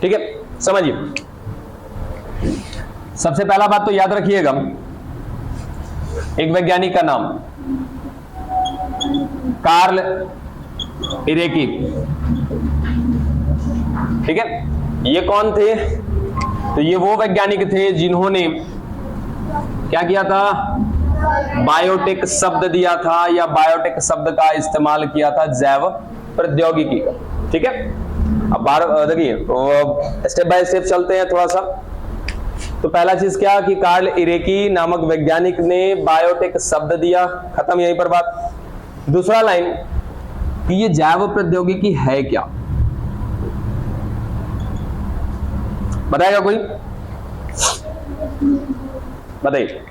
ठीक है, समझिए। सबसे पहला बात तो याद रखिएगा, एक वैज्ञानिक का नाम कार्ल इरेकी, ठीक है। ये कौन थे? तो ये वो वैज्ञानिक थे जिन्होंने क्या किया था, बायोटेक शब्द दिया था या बायोटेक शब्द का इस्तेमाल किया था जैव प्रौद्योगिकी का, ठीक है। अब देखिए स्टेप बाय स्टेप चलते हैं थोड़ा सा। तो पहला चीज क्या कि कार्ल इरेकी नामक वैज्ञानिक ने बायोटेक शब्द दिया, खत्म यहीं पर बात। दूसरा लाइन कि ये जैव प्रौद्योगिकी है क्या, बताएगा कोई? बताइए।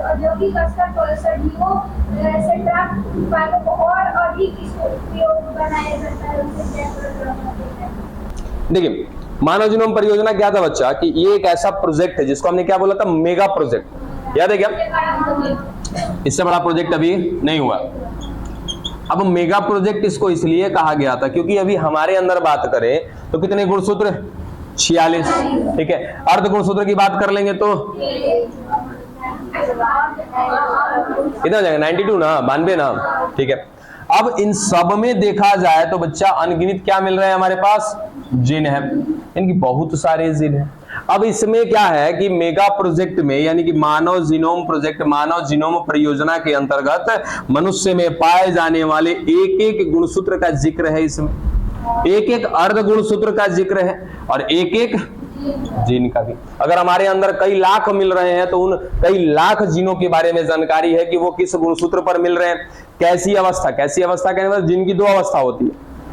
औद्योगिक स्तर पर सदियों से प्राप्त उत्पादों को और अधिक उपयोग बनाया जाता है। देखिए, मानव जीनोम परियोजना क्या था बच्चा कि ये एक ऐसा प्रोजेक्ट है जिसको हमने क्या बोला था, मेगा प्रोजेक्ट, याद है क्या? इससे बड़ा प्रोजेक्ट अभी नहीं हुआ। अब मेगा प्रोजेक्ट इसको इसलिए कहा गया था क्योंकि अभी हमारे अंदर बात करें तो कितने गुणसूत्र, 46, ठीक है। अर्ध गुणसूत्र की बात कर लेंगे तो कितना हो जाएगा, 92 ना, 92 ना, ठीक है। अब इन सब में देखा जाए तो बच्चा अनगिनत क्या मिल रहा है हमारे पास, जीन है, इनकी बहुत सारे जीन है। अब इसमें क्या है कि मेगा प्रोजेक्ट में यानी कि मानव जीनोम प्रोजेक्ट, मानव जीनोम परियोजना के अंतर्गत मनुष्य में पाए जाने वाले एक एक गुणसूत्र का जिक्र है, इसमें एक एक अर्ध गुणसूत्र का जिक्र है और एक एक जीन का भी। अगर हमारे अंदर कई लाख मिल रहे हैं तो उन कई लाख जीनों के बारे में जानकारी है कि वो किस गुणसूत्र पर मिल रहे हैं, कैसी अवस्था, कैसी अवस्था कहने मतलब जीन की दो अवस्था होती है,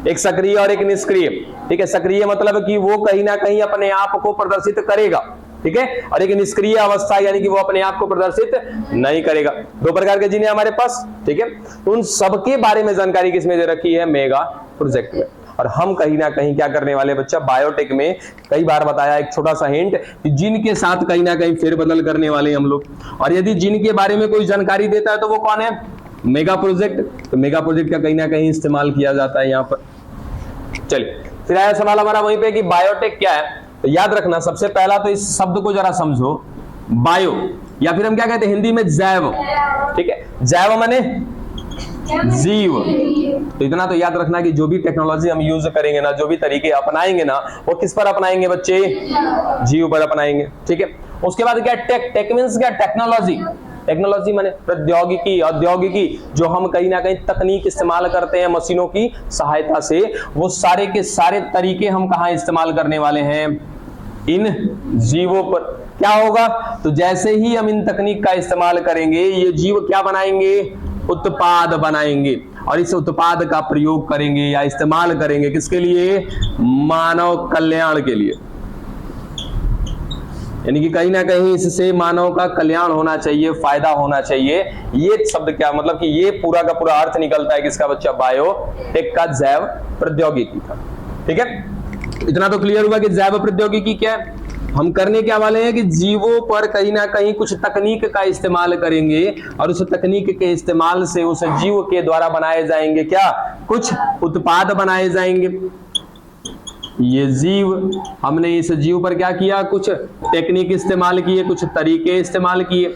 एक सक्रिय और एक निष्क्रिय, ठीक है। सक्रिय मतलब कि वो कहीं ना कहीं अपने आप को प्रदर्शित करेगा, ठीक है, और एक निष्क्रिय अवस्था यानी कि वो अपने आप को प्रदर्शित नहीं करेगा। दो प्रकार के जीन है हमारे पास, ठीक है। तो उन सबके बारे में जानकारी किसमें दे रखी है, मेगा प्रोजेक्ट में। और हम कहीं ना कहीं क्या करने वाले बच्चा, बायोटेक में कई बार बताया एक छोटा सा हिंट कि जिन के साथ कहीं ना कहीं फेरबदल करने वाले हम लोग, और यदि जिन के बारे में कोई जानकारी देता है तो वो कौन है, मेगा प्रोजेक्ट। तो मेगा प्रोजेक्ट का कहीं ना कहीं इस्तेमाल किया जाता है यहाँ पर। चलिए फिर आया सवाल हमारा वहीं पे कि बायोटेक क्या है। तो याद रखना सबसे पहला तो इस शब्द को जरा समझो, बायो या फिर हम क्या कहते हैं हिंदी में जैव, ठीक है। जैव माने जीव। तो इतना तो याद रखना कि जो भी टेक्नोलॉजी हम यूज करेंगे ना, जो भी तरीके अपनाएंगे ना, वो किस पर अपनाएंगे बच्चे, जीव पर अपनाएंगे, ठीक है। उसके बाद क्या टेक मींस क्या, टेक्नोलॉजी। टेक्नोलॉजी माने प्रौद्योगिकी, औद्योगिकी, जो हम कहीं ना कहीं तकनीक इस्तेमाल करते हैं मशीनों की सहायता से, वो सारे के सारे तरीके हम कहाँ इस्तेमाल करने वाले हैं, इन जीवों पर। क्या होगा, तो जैसे ही हम इन तकनीक का इस्तेमाल करेंगे ये जीव क्या बनाएंगे, उत्पाद बनाएंगे, और इस उत्पाद का प्रयोग करेंगे या इस्तेमाल करेंगे किसके लिए, मानव कल्याण के लिए। यानी कि कहीं ना कहीं इससे मानव का कल्याण होना चाहिए, फायदा होना चाहिए। ये शब्द क्या मतलब कि ये पूरा का पूरा अर्थ निकलता है किसका बच्चा, बायोटेक का, जैव प्रौद्योगिकी का, ठीक है। इतना तो क्लियर हुआ कि जैव प्रौद्योगिकी क्या है। हम करने क्या वाले हैं कि जीवों पर कहीं ना कहीं कुछ तकनीक का इस्तेमाल करेंगे और उस तकनीक के इस्तेमाल से उस जीव के द्वारा बनाए जाएंगे क्या, कुछ उत्पाद बनाए जाएंगे। ये जीव, हमने इस जीव पर क्या किया, कुछ टेक्निक इस्तेमाल किए, कुछ तरीके इस्तेमाल किए,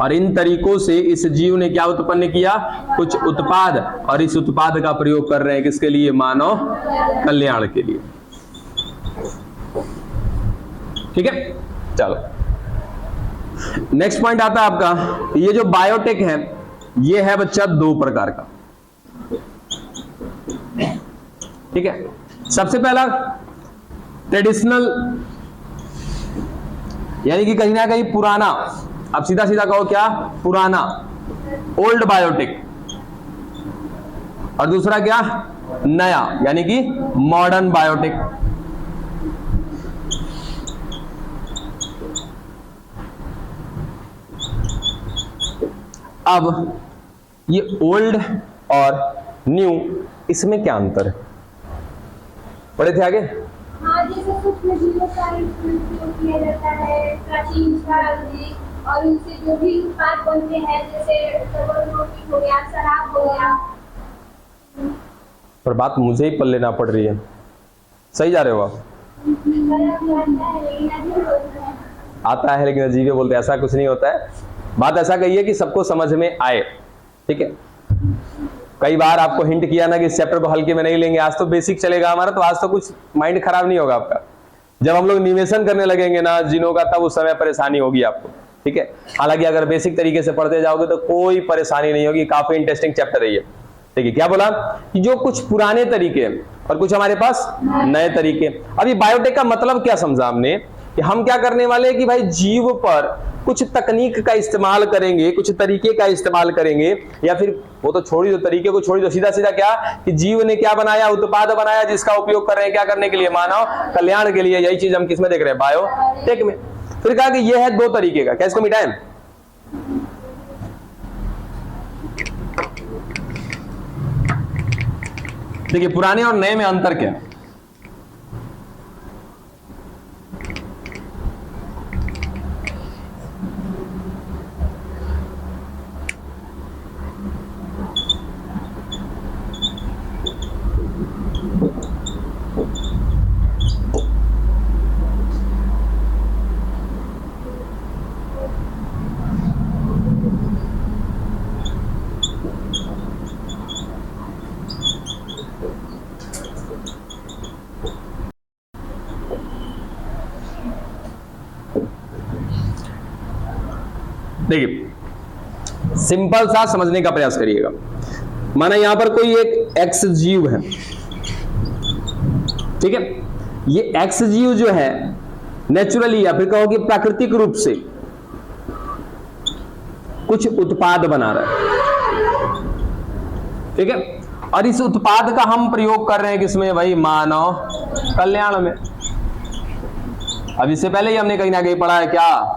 और इन तरीकों से इस जीव ने क्या उत्पन्न किया, कुछ उत्पाद, और इस उत्पाद का प्रयोग कर रहे हैं किसके लिए, मानव कल्याण के लिए, ठीक है। चलो नेक्स्ट पॉइंट आता है आपका, ये जो बायोटेक है ये है बच्चा दो प्रकार का, ठीक है। सबसे पहला ट्रेडिशनल, यानी कि कहीं ना कहीं पुराना, अब सीधा सीधा कहो क्या, पुराना, ओल्ड बायोटेक। और दूसरा क्या, नया, यानी कि मॉडर्न बायोटेक। अब ये ओल्ड और न्यू, इसमें क्या अंतर है, पढ़े थे आगे। हाँ, जैसे सूक्ष्म जीवों का उपयोग किया जाता है, प्राचीन काल में और उनसे जो भी उत्पाद बनते हैं जैसे डबल रोटी हो गया, शराब हो गया। पर बात मुझे ही पल लेना पड़ रही है, सही जा रहे हो आप? आता है लेकिन अजीब बोलते हैं, ऐसा कुछ नहीं होता है। बात ऐसा कही है कि सबको समझ में आए, ठीक है। कई बार आपको हिंट किया ना कि इस चैप्टर को हल्के में नहीं लेंगे, आज तो बेसिक चलेगा हमारा, तो आज तो कुछ माइंड खराब नहीं होगा आपका। जब हम लोग निवेशन करने लगेंगे ना जिनों का, तब उस समय परेशानी होगी आपको, ठीक है। हालांकि अगर बेसिक तरीके से पढ़ते जाओगे तो कोई परेशानी नहीं होगी, काफी इंटरेस्टिंग चैप्टर है ये, ठीक है। क्या बोला कि जो कुछ पुराने तरीके और कुछ हमारे पास नए तरीके। अभी बायोटेक का मतलब क्या समझा हमने, कि हम क्या करने वाले हैं कि भाई जीव पर कुछ तकनीक का इस्तेमाल करेंगे, कुछ तरीके का इस्तेमाल करेंगे, या फिर वो तो छोड़ी दो, तरीके को छोड़ी दो, सीधा सीधा क्या कि जीव ने क्या बनाया, उत्पाद बनाया जिसका उपयोग कर रहे हैं क्या करने के लिए, मानव कल्याण के लिए। यही चीज हम किसमें देख रहे हैं, बायोटेक में। फिर कहा कि ये है दो तरीके का, क्या इसको मिटाएं? देखिए पुराने और नए में अंतर क्या है। देखिए सिंपल सा समझने का प्रयास करिएगा। माना यहां पर कोई एक एक्स जीव है, ठीक है। ये एक्स जीव जो है नेचुरली या फिर कहो कि प्राकृतिक रूप से कुछ उत्पाद बना रहा है, ठीक है। और इस उत्पाद का हम प्रयोग कर रहे हैं किसमें भाई, मानव कल्याण में। अब इससे पहले ही हमने कहीं ना कहीं पढ़ा है क्या,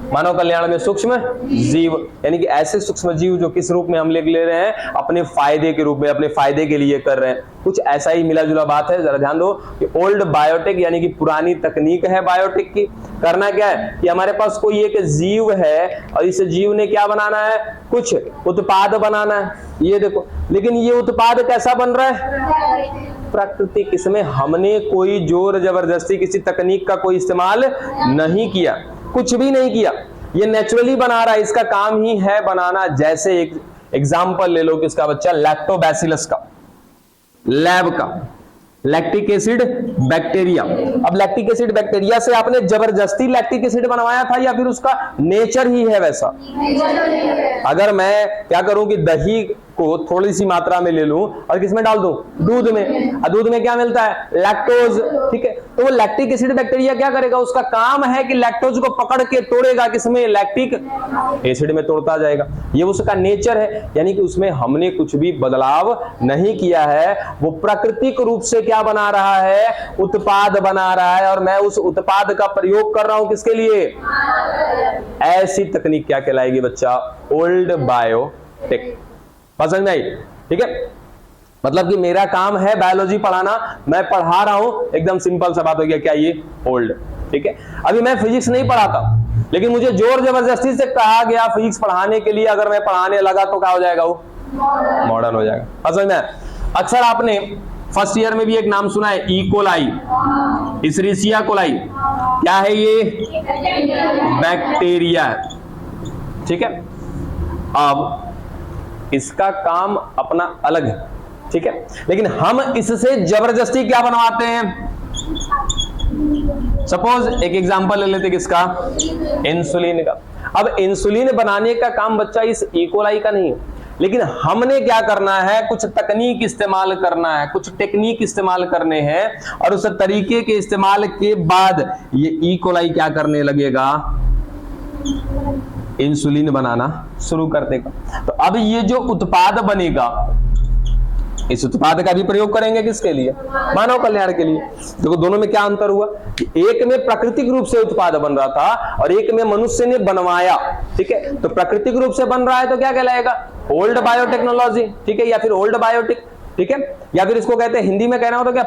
मानव कल्याण में सूक्ष्म जीव, यानी कि ऐसे सूक्ष्म जीव जो किस रूप में हम ले रहे हैं, अपने फायदे के रूप में, अपने फायदे के लिए कर रहे हैं। कुछ ऐसा ही मिला जुला बात है, जरा ध्यान दो कि ओल्ड बायोटेक यानी कि पुरानी तकनीक है बायोटेक की। करना क्या है कि हमारे पास कोई एक जीव है और इस जीव ने क्या बनाना है, कुछ उत्पाद बनाना है, ये देखो। लेकिन ये उत्पाद कैसा बन रहा है, प्राकृतिक। इसमें हमने कोई जोर जबरदस्ती किसी तकनीक का कोई इस्तेमाल नहीं किया, कुछ भी नहीं किया, ये नेचुरली बना रहा है। इसका काम ही है बनाना। जैसे एक एग्जांपल ले लो किसका बच्चा, लैक्टोबैसिलस का, लैब का, लैक्टिक एसिड बैक्टीरिया। अब लैक्टिक एसिड बैक्टीरिया से आपने जबरदस्ती लैक्टिक एसिड बनवाया था या फिर उसका नेचर ही है वैसा? अगर मैं क्या करूं कि दही को थोड़ी सी मात्रा में ले लूं और किसमें डाल दूं, दूध में, और दूध में क्या मिलता है, लैक्टोज, ठीक है। तो वो लैक्टिक एसिड बैक्टीरिया क्या करेगा, उसका काम है कि लैक्टोज को पकड़ के तोड़ेगा, किसमें, लैक्टिक एसिड में तोड़ता जाएगा। ये उसका नेचर है, यानी कि उसमें हमने कुछ भी बदलाव नहीं किया है। वो प्राकृतिक रूप से क्या बना रहा है, उत्पाद बना रहा है, और मैं उस उत्पाद का प्रयोग कर रहा हूं किसके लिए, ऐसी तकनीक क्या कहलाएगी बच्चा, ओल्ड बायोटेक। समझ में आई, ठीक है। मतलब कि मेरा काम है बायोलॉजी पढ़ाना, मैं पढ़ा रहा हूं, एकदम सिंपल सा बात हो गया, क्या ये ओल्ड, ठीक है। अभी मैं फिजिक्स नहीं पढ़ाता, लेकिन मुझे जोर जबरदस्ती से कहा गया फिजिक्स पढ़ाने के लिए, अगर मैं पढ़ाने लगा तो क्या हो जाएगा, वो मॉडर्न हो जाएगा। समझ में? अक्सर आपने फर्स्ट ईयर में भी एक नाम सुना है, ई कोलाई, इशरिशिया कोलाई। क्या है ये, बैक्टीरिया है, ठीक है। अब इसका काम अपना अलग है, ठीक है। लेकिन हम इससे जबरदस्ती क्या बनवाते हैं, सपोज एक एग्जांपल ले लेते किसका, इंसुलिन का। अब इंसुलिन बनाने का काम बच्चा इस ई कोलाई का नहीं है, लेकिन हमने क्या करना है, कुछ तकनीक इस्तेमाल करना है, कुछ टेक्निक इस्तेमाल करने हैं, और उस तरीके के इस्तेमाल के बाद ये ई कोलाई क्या करने लगेगा, इंसुलिन बनाना शुरू कर देगा। तो अब ये जो उत्पाद बनेगा, इस उत्पाद का भी प्रयोग करेंगे किसके लिए, मानव कल्याण के लिए। देखो दोनों में क्या अंतर हुआ कि एक में प्राकृतिक रूप से उत्पाद बन रहा था और एक में मनुष्य ने बनवाया, ठीक है। तो प्राकृतिक रूप से बन रहा है तो क्या कहलाएगा, ओल्ड बायोटेक्नोलॉजी, ठीक है, या फिर ओल्ड बायोटेक, ठीक है। या फिर इसको कहते हैं हिंदी में कहना हो तो क्या,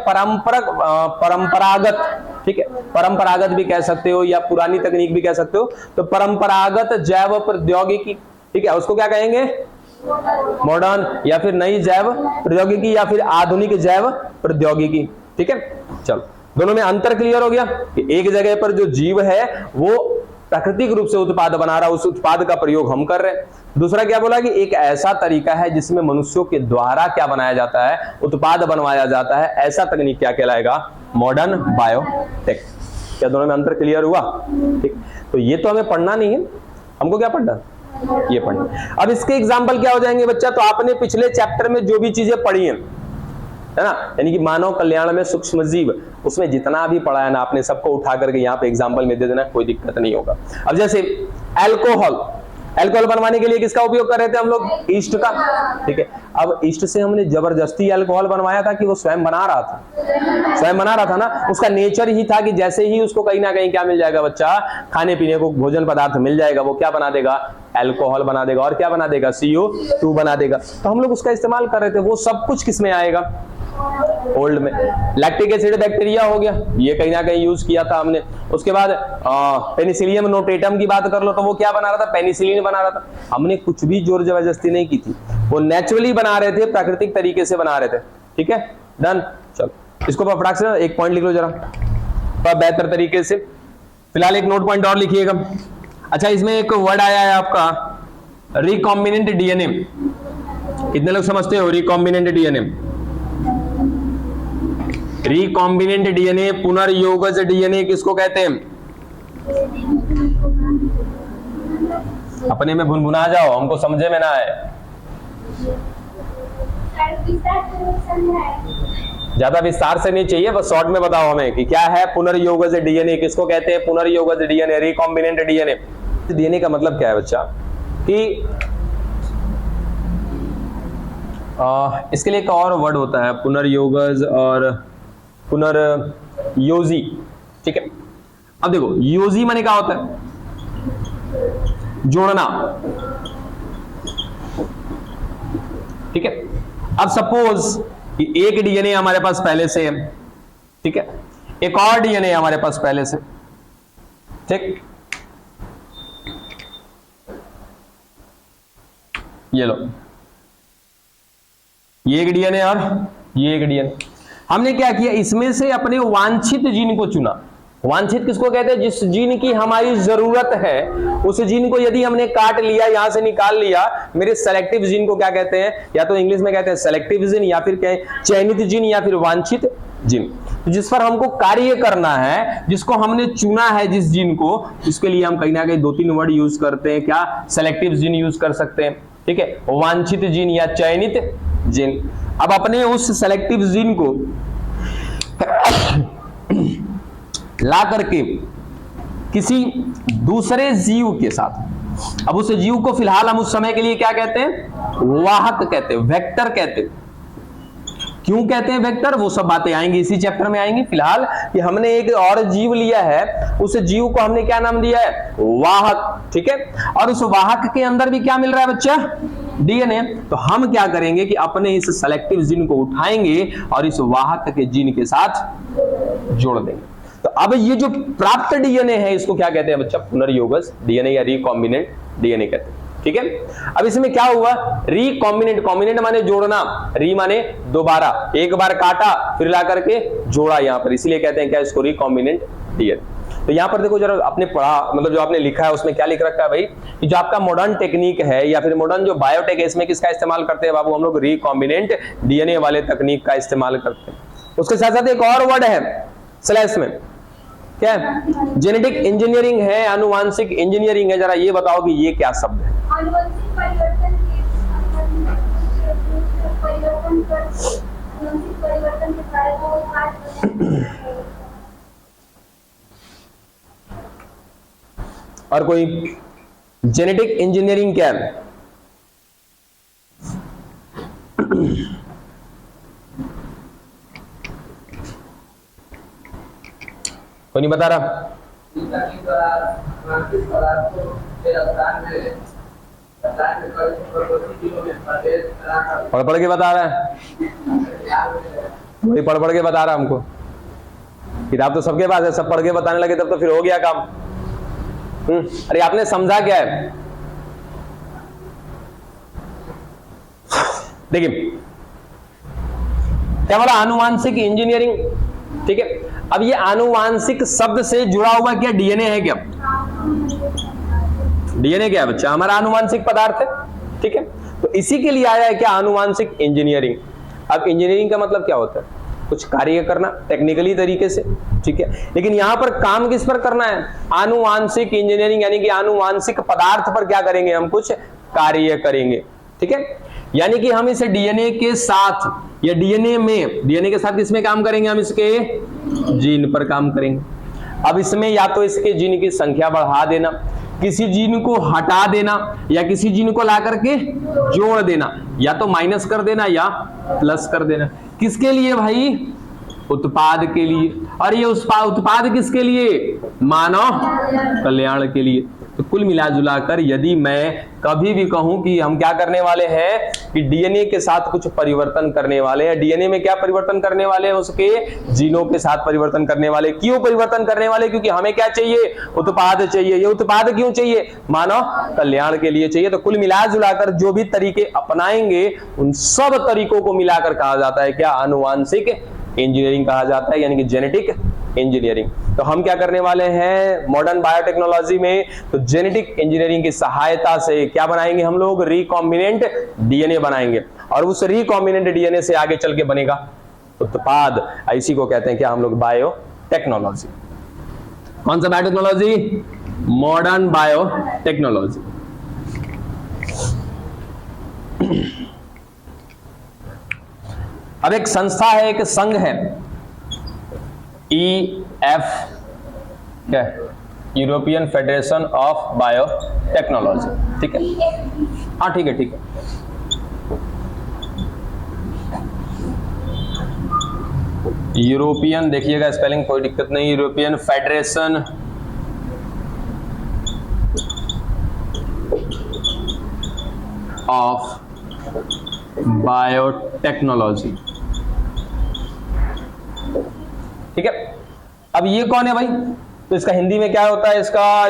परंपरागत ठीक है, परंपरागत भी कह सकते हो या पुरानी तकनीक भी कह सकते हो। तो परंपरागत जैव प्रौद्योगिकी, ठीक है, उसको क्या कहेंगे? मॉडर्न, या फिर नई जैव प्रौद्योगिकी, या फिर आधुनिक जैव प्रौद्योगिकी। ठीक है, चलो दोनों में अंतर क्लियर हो गया कि एक जगह पर जो जीव है वो प्राकृतिक रूप से उत्पाद बना रहा है, उस उत्पाद का प्रयोग हम कर रहे हैं। दूसरा क्या बोला कि एक ऐसा तरीका है जिसमें मनुष्यों के द्वारा क्या बनाया जाता है, उत्पाद बनवाया जाता है, ऐसा तकनीक क्या कहलाएगा? Modern biotech. क्या दोनों में अंतर क्लियर हुआ? ठीक, तो ये तो हमें पढ़ना नहीं है, हमको क्या पढ़ना? ये पढ़ना। अब इसके एग्जाम्पल क्या हो जाएंगे बच्चा? तो आपने पिछले चैप्टर में जो भी चीजें पढ़ी हैं, है ना, यानी कि मानव कल्याण में सूक्ष्म जीव, उसमें जितना भी पढ़ा है ना आपने, सबको उठा करके यहाँ पे एग्जाम्पल में दे देना, कोई दिक्कत नहीं होगा। अब जैसे अल्कोहल, अल्कोहल बनवाने के लिए किसका उपयोग कर रहे थे हम लोग? ईस्ट का। ठीक है, अब ईस्ट से हमने जबरदस्ती अल्कोहल बनवाया था कि वो स्वयं बना रहा था? स्वयं बना रहा था ना। उसका नेचर ही था कि जैसे ही उसको कहीं ना कहीं क्या मिल जाएगा बच्चा? खाने पीने को भोजन पदार्थ मिल जाएगा, वो क्या बना देगा? अल्कोहल बना देगा। और क्या बना देगा? CO2 बना देगा। तो हम लोग उसका इस्तेमाल कर रहे थे। वो सब कुछ किस में आएगा? ओल्ड में। लैक्टिक एसिड बैक्टीरिया हो गया, ये कहीं ना कहीं यूज किया था हमने। उसके बाद पेनिसिलियम नोटेटम की बात कर लो, तो वो क्या बना रहा था? पेनिसिलिन बना रहा था। हमने कुछ भी जोर जबरदस्ती नहीं की थी, वो नेचुरली बना रहे थे, प्राकृतिक तरीके से बना रहे थे। ठीक है, डन। चलो इसको फटाक से एक पॉइंट लिख लो जरा बेहतर तरीके से। फिलहाल एक नोट पॉइंट और लिखिएगा। अच्छा, इसमें एक वर्ड आया है आपका रिकॉम्बिनेंट डीएनए। कितने लोग समझते हो रिकॉम्बिनेंट डीएनए? रिकॉम्बिनेंट डीएनए, पुनर्योगज डीएनए किसको कहते हैं? अपने में भुनभुना जाओ, हमको समझे में ना आए। ज्यादा विस्तार से नहीं चाहिए, बस शॉर्ट में बताओ हमें कि क्या है पुनर्योगज डीएनए, किसको कहते हैं? पुनर्योगज डीएनए, रिकॉम्बिनेंट डीएनए। डीएनए का मतलब क्या है बच्चा? कि इसके लिए एक और वर्ड होता है, पुनर्योगज और पुनर्योजी। ठीक है, अब देखो योजी माने क्या होता है? जोड़ना। ठीक है, अब सपोज कि एक डीएनए हमारे पास पहले से है, ठीक है, एक और डीएनए हमारे पास पहले से, ठीक, ये लो, ये एक डीएनए और ये एक डीएनए। हमने क्या किया? इसमें से अपने वांछित जीन को चुना। वांछित किसको कहते हैं? जिस जीन की हमारी जरूरत है, उस जीन को यदि हमने काट लिया, यहां से निकाल लिया, मेरे सेलेक्टिव जीन को क्या कहते हैं? या तो इंग्लिश में कहते हैं सेलेक्टिव जीन, या फिर क्या, चयनित जीन, या फिर वांछित जीन। जिस पर हमको कार्य करना है, जिसको हमने चुना है, जिस जीन को, इसके लिए हम कहीं ना कहीं 2-3 वर्ड यूज करते हैं। क्या? सेलेक्टिव जीन यूज कर सकते हैं। ठीक है, वांछित जीन या चयनित जीन। अब अपने उस सेलेक्टिव जीन को ला करके किसी दूसरे जीव के साथ, अब उस जीव को फिलहाल हम उस समय के लिए क्या कहते हैं? वाहक कहते हैं, वेक्टर कहते हैं। क्यों कहते हैं वेक्टर? वो सब बातें आएंगी, इसी चैप्टर में आएंगी। फिलहाल कि हमने एक और जीव लिया है, उस जीव को हमने क्या नाम दिया है? वाहक। ठीक है, और उस वाहक के अंदर भी क्या मिल रहा है बच्चा? डीएनए। तो हम क्या करेंगे कि अपने इस सेलेक्टिव जीन को उठाएंगे और इस वाहक के जीन के साथ जोड़ देंगे। तो अब ये जो प्राप्त डीएनए है, इसको क्या कहते हैं बच्चा? पुनर्योगज डीएनए या रिकॉम्बिनेंट डीएनए कहते हैं। ठीक है, अब इसमें क्या हुआ? रिकॉम्बिनेंट, कॉम्बिनेंट माने जोड़ना, री माने दोबारा, एक बार काटा फिर ला करके जोड़ा यहां पर, इसलिए कहते हैं क्या इसको? Recombinant DNA. तो यहां पर देखो जरा, आपने पढ़ा, मतलब जो आपने लिखा है उसमें क्या लिख रखा है भाई? कि जो आपका मॉडर्न टेक्निक है या फिर मॉडर्न जो बायोटेक है, इसमें किसका इस्तेमाल करते हैं बाबू? हम लोग रिकॉम्बिनेंट डीएनए वाले तकनीक का इस्तेमाल करते हैं। उसके साथ साथ एक और वर्ड है स्लैश में, क्या है? जेनेटिक इंजीनियरिंग है, आनुवांशिक इंजीनियरिंग है। जरा ये बताओ कि ये क्या शब्द है? आनुवंशिक परिवर्तन के कारण और कोई जेनेटिक इंजीनियरिंग क्या है? कोई नहीं बता रहा? पढ़ पढ़ के बता रहा है, वही पढ़ पढ़ के बता रहा हमको। किताब तो सबके पास है, सब पढ़ के बताने लगे तब तो फिर हो गया काम। अरे आपने समझा क्या है? देखिए क्या बोला, आनुवांशिक इंजीनियरिंग, ठीक है। अब ये आनुवांशिक शब्द से जुड़ा हुआ क्या डीएनए है? क्या डीएनए क्या है बच्चा? हमारा आनुवांशिक पदार्थ है, ठीक है। तो इसी के लिए आया है क्या, आनुवांशिक इंजीनियरिंग। अब इंजीनियरिंग का मतलब क्या होता है? कुछ कार्य करना टेक्निकली तरीके से, ठीक है। लेकिन यहां पर काम किस पर करना है? आनुवांशिक इंजीनियरिंग, यानी कि आनुवांशिक पदार्थ पर क्या करेंगे हम? कुछ कार्य करेंगे, ठीक है। यानी कि हम इस डीएनए के साथ, या डीएनए के साथ किसमें काम करेंगे? हम इसके जीन पर काम करेंगे। अब इसमें या तो इसके जीन की संख्या बढ़ा देना, किसी जीन को हटा देना, या किसी जीन को ला करके जोड़ देना, या तो माइनस कर देना या प्लस कर देना। किसके लिए भाई? उत्पाद के लिए। और ये उत्पाद किसके लिए? मानव कल्याण के लिए। तो कुल मिला जुला कर यदि मैं कभी भी कहूं कि हम क्या करने वाले हैं कि डीएनए के साथ कुछ परिवर्तन करने वाले हैं, डीएनए में क्या परिवर्तन करने वाले हैं? उसके जीनों के साथ परिवर्तन करने वाले। क्यों परिवर्तन करने वाले? क्योंकि हमें क्या चाहिए? उत्पाद चाहिए। ये उत्पाद क्यों चाहिए? मानव कल्याण के लिए चाहिए। तो कुल मिला जुलाकर जो भी तरीके अपनाएंगे उन सब तरीकों को मिलाकर कहा जाता है क्या? आनुवांशिक इंजीनियरिंग कहा जाता है, यानी कि जेनेटिक इंजीनियरिंग। तो हम क्या करने वाले हैं मॉडर्न बायोटेक्नोलॉजी में? तो जेनेटिक इंजीनियरिंग की सहायता से क्या बनाएंगे हम लोग? रिकॉम्बिनेंट डीएनए बनाएंगे, और उस रिकॉम्बिनेंट डीएनए से आगे चल के बनेगा उत्पाद। इसी को कहते हैं क्या हम लोग? बायोटेक्नोलॉजी। कौन सा बायोटेक्नोलॉजी? Modern biotechnology. अब एक संस्था है, एक संघ है, EF, क्या है? यूरोपियन फेडरेशन ऑफ बायोटेक्नोलॉजी, ठीक है। हाँ ठीक है, ठीक है। यूरोपियन देखिएगा, स्पेलिंग कोई दिक्कत नहीं। यूरोपियन फेडरेशन ऑफ बायोटेक्नोलॉजी, ठीक है। अब ये कौन है भाई? तो इसका हिंदी में क्या होता है? इसका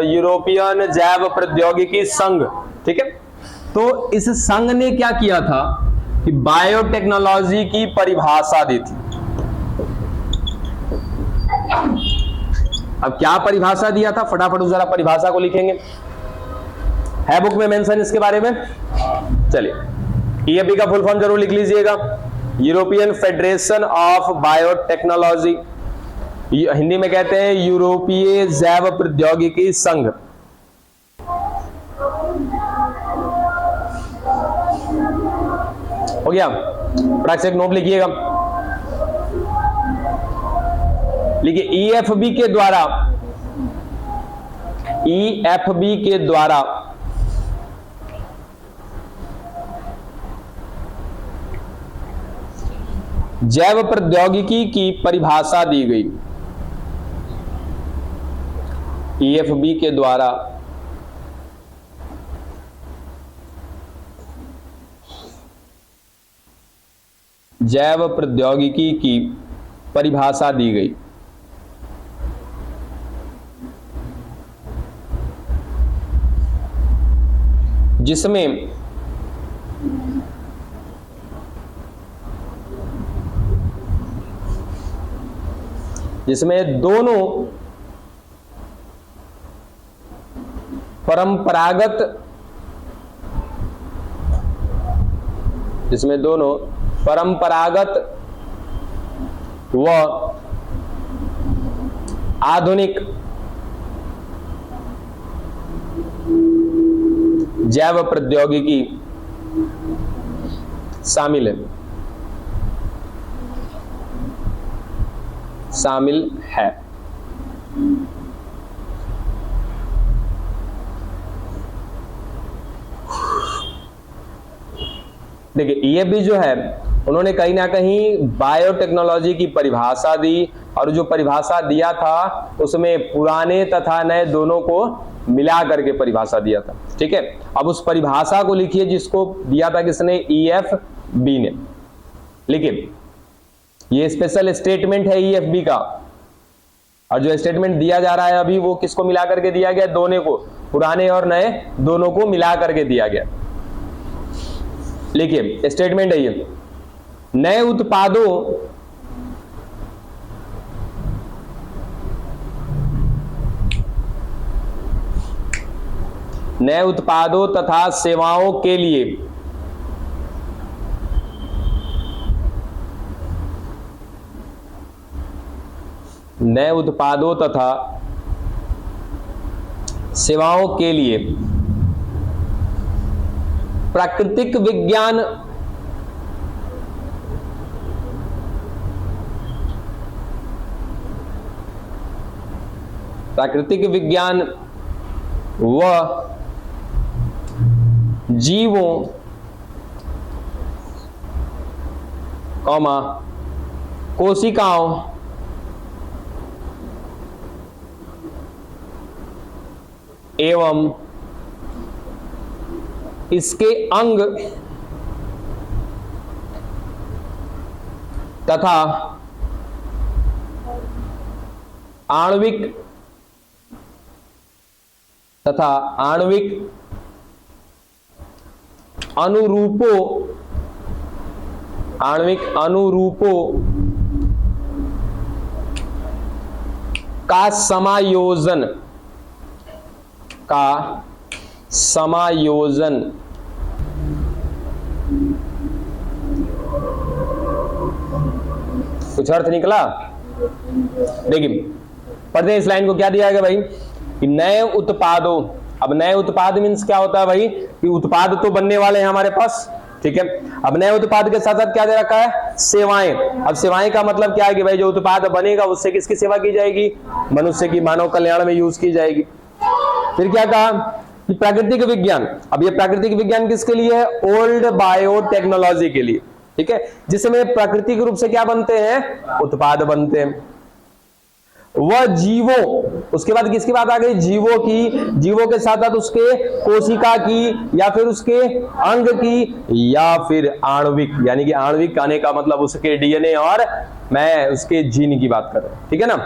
यूरोपियन जैव प्रौद्योगिकी संघ, ठीक है। तो इस संघ ने क्या किया था कि बायोटेक्नोलॉजी की परिभाषा दी थी। अब क्या परिभाषा दिया था? फटाफट जरा परिभाषा को लिखेंगे, है बुक में मेंशन इसके बारे में। चलिए, ईएफबी का फुल फॉर्म जरूर लिख लीजिएगा, European federation of biotechnology. Hindi में कहते हैं यूरोपीय जैव प्रौद्योगिकी संघ। हो गया? फटाक से एक नोट लिखिएगा, लिखिए ईएफबी के द्वारा, ईएफबी के द्वारा जैव प्रौद्योगिकी की परिभाषा दी गई। ईएफबी के द्वारा जैव प्रौद्योगिकी की परिभाषा दी गई, जिसमें दोनों परंपरागत व आधुनिक जैव प्रौद्योगिकी शामिल है। देखिए ईएफबी जो है उन्होंने कहीं ना कहीं बायोटेक्नोलॉजी की परिभाषा दी, और जो परिभाषा दिया था उसमें पुराने तथा नए दोनों को मिला करके परिभाषा दिया था, ठीक है। अब उस परिभाषा को लिखिए जिसको दिया था किसने? ईएफबी ने। लिखिए ये स्पेशल स्टेटमेंट है ईएफबी का, और जो स्टेटमेंट दिया जा रहा है अभी वो किसको मिला करके दिया गया? दोनों को, पुराने और नए दोनों को मिला करके दिया गया। लिखिए स्टेटमेंट है ये, नए उत्पादों तथा सेवाओं के लिए नए उत्पादों तथा सेवाओं के लिए प्राकृतिक विज्ञान व जीवों कोशिकाओं एवं इसके अंग तथा आणविक अनुरूपों का समायोजन कुछ अर्थ निकला? देखिए पढ़ते हैं इस लाइन को, क्या दिया गया भाई कि नए उत्पादों, अब नए उत्पाद मीन्स क्या होता है भाई कि उत्पाद तो बनने वाले हैं हमारे पास, ठीक है। अब नए उत्पाद के साथ साथ क्या दे रखा है? सेवाएं। अब सेवाएं का मतलब क्या है कि भाई जो उत्पाद बनेगा उससे किसकी सेवा की जाएगी? मनुष्य की, मानव कल्याण में यूज की जाएगी। फिर क्या कहा कि प्राकृतिक विज्ञान, अब ये प्राकृतिक विज्ञान किसके लिए है? ओल्ड बायोटेक्नोलॉजी के लिए, ठीक है, जिसमें प्राकृतिक रूप से क्या बनते हैं? उत्पाद बनते हैं। वह जीवों, उसके बाद किसकी बात आ गई? जीवों की, जीवों के साथ साथ उसके कोशिका की या फिर उसके अंग की या फिर आणविक, यानी कि आणविक कहने का मतलब उसके डीएनए और मैं उसके जीन की बात कर रहा हूं, ठीक है ना।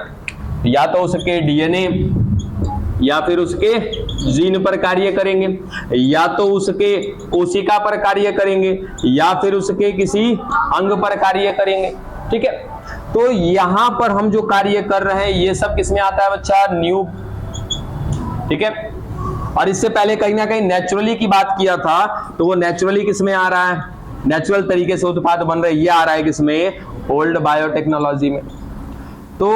या तो उसके डीएनए या फिर उसके जीन पर कार्य करेंगे, या तो उसके कोशिका पर कार्य करेंगे, या फिर उसके किसी अंग पर कार्य करेंगे, ठीक है। तो यहां पर हम जो कार्य कर रहे हैं ये सब किसमें आता है बच्चा? न्यू, ठीक है। और इससे पहले कहीं ना कहीं नेचुरली की बात किया था, तो वो नेचुरली किसमें आ रहा है? नेचुरल तरीके से उत्पाद बन रहे, ये आ रहा है किसमें? ओल्ड बायोटेक्नोलॉजी में। तो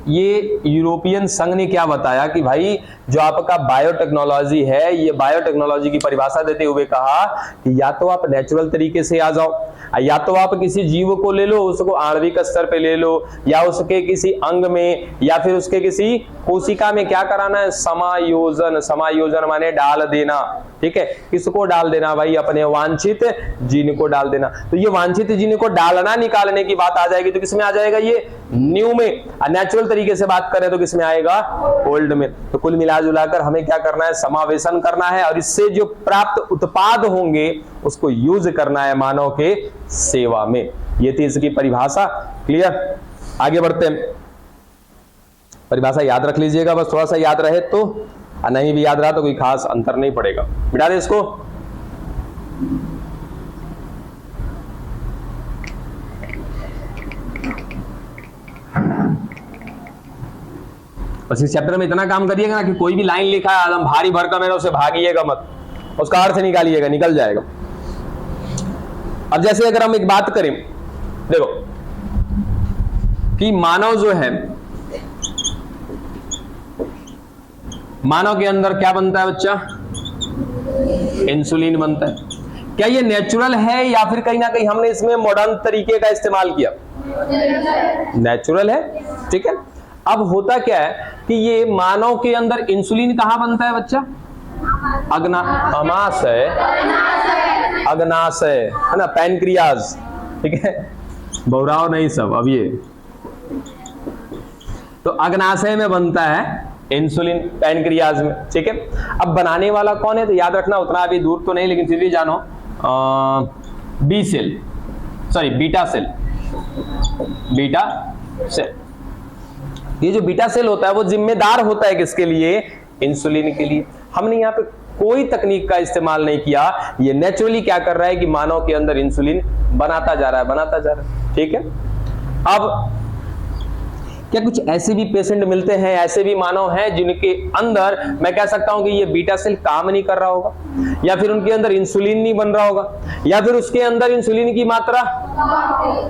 ये यूरोपियन संघ ने क्या बताया कि भाई जो आपका बायोटेक्नोलॉजी है, ये बायोटेक्नोलॉजी की परिभाषा देते हुए कहा कि या तो आप नेचुरल तरीके से आ जाओ, या तो आप किसी जीव को ले लो, उसको आणविक स्तर पे ले लो, या उसके किसी अंग में या फिर उसके किसी कोशिका में क्या कराना है? समायोजन। समायोजन माने डाल देना, ठीक है। किसको डाल देना भाई? अपने वांछित जीन को डाल देना। तो ये वांछित जीन को डालना निकालने की बात आ जाएगी तो किसमें आ जाएगा? ये न्यू में। नेचुरल तरीके से बात करें तो किसमें आएगा? ओल्ड में। तो कुल मिलाजुलाकर हमें क्या करना है? समावेशन करना है, और इससे जो प्राप्त उत्पाद होंगे उसको यूज करना है मानव के सेवा में। ये थी इसकी परिभाषा। क्लियर? आगे बढ़ते हैं। परिभाषा याद रख लीजिएगा, बस थोड़ा सा याद रहे तो, और नहीं भी याद रहा तो कोई खास अंतर नहीं पड़ेगा। मिटा दे इसको। बस इस चैप्टर में इतना काम करिएगा ना कि कोई भी लाइन लिखा है एकदम भारी भरकम है, उसे भागिएगा मत, उसका अर्थ निकालिएगा, निकल जाएगा। अब जैसे अगर हम एक बात करें, देखो कि मानव जो है, मानव के अंदर क्या बनता है बच्चा? इंसुलिन बनता है। क्या ये नेचुरल है या फिर कहीं ना कहीं हमने इसमें मॉडर्न तरीके का इस्तेमाल किया? नेचुरल है, ठीक है। अब होता क्या है कि ये मानव के अंदर इंसुलिन कहां बनता है बच्चा? अग्नाशय है ना, पैनक्रियाज, ठीक है, बहुराव नहीं सब। अब ये तो अग्नाशय में बनता है इंसुलिन, पैनक्रियाज में, ठीक है। अब बनाने वाला कौन है? तो याद रखना, उतना अभी दूर तो नहीं लेकिन फिर भी जानो, B cell, sorry beta cell, beta cell. ये जो बीटा सेल होता है वो जिम्मेदार होता है किसके लिए? इंसुलिन के लिए। हमने यहाँ पे कोई तकनीक का इस्तेमाल नहीं किया, ये नेचुरली क्या कर रहा है कि मानव के अंदर इंसुलिन बनाता जा रहा है। ठीक है। अब क्या कुछ ऐसे भी पेशेंट मिलते हैं, ऐसे भी मानव हैं जिनके अंदर मैं कह सकता हूं कि ये बीटा सेल काम नहीं कर रहा होगा, या फिर उनके अंदर इंसुलिन नहीं बन रहा होगा, या फिर उसके अंदर इंसुलिन की मात्रा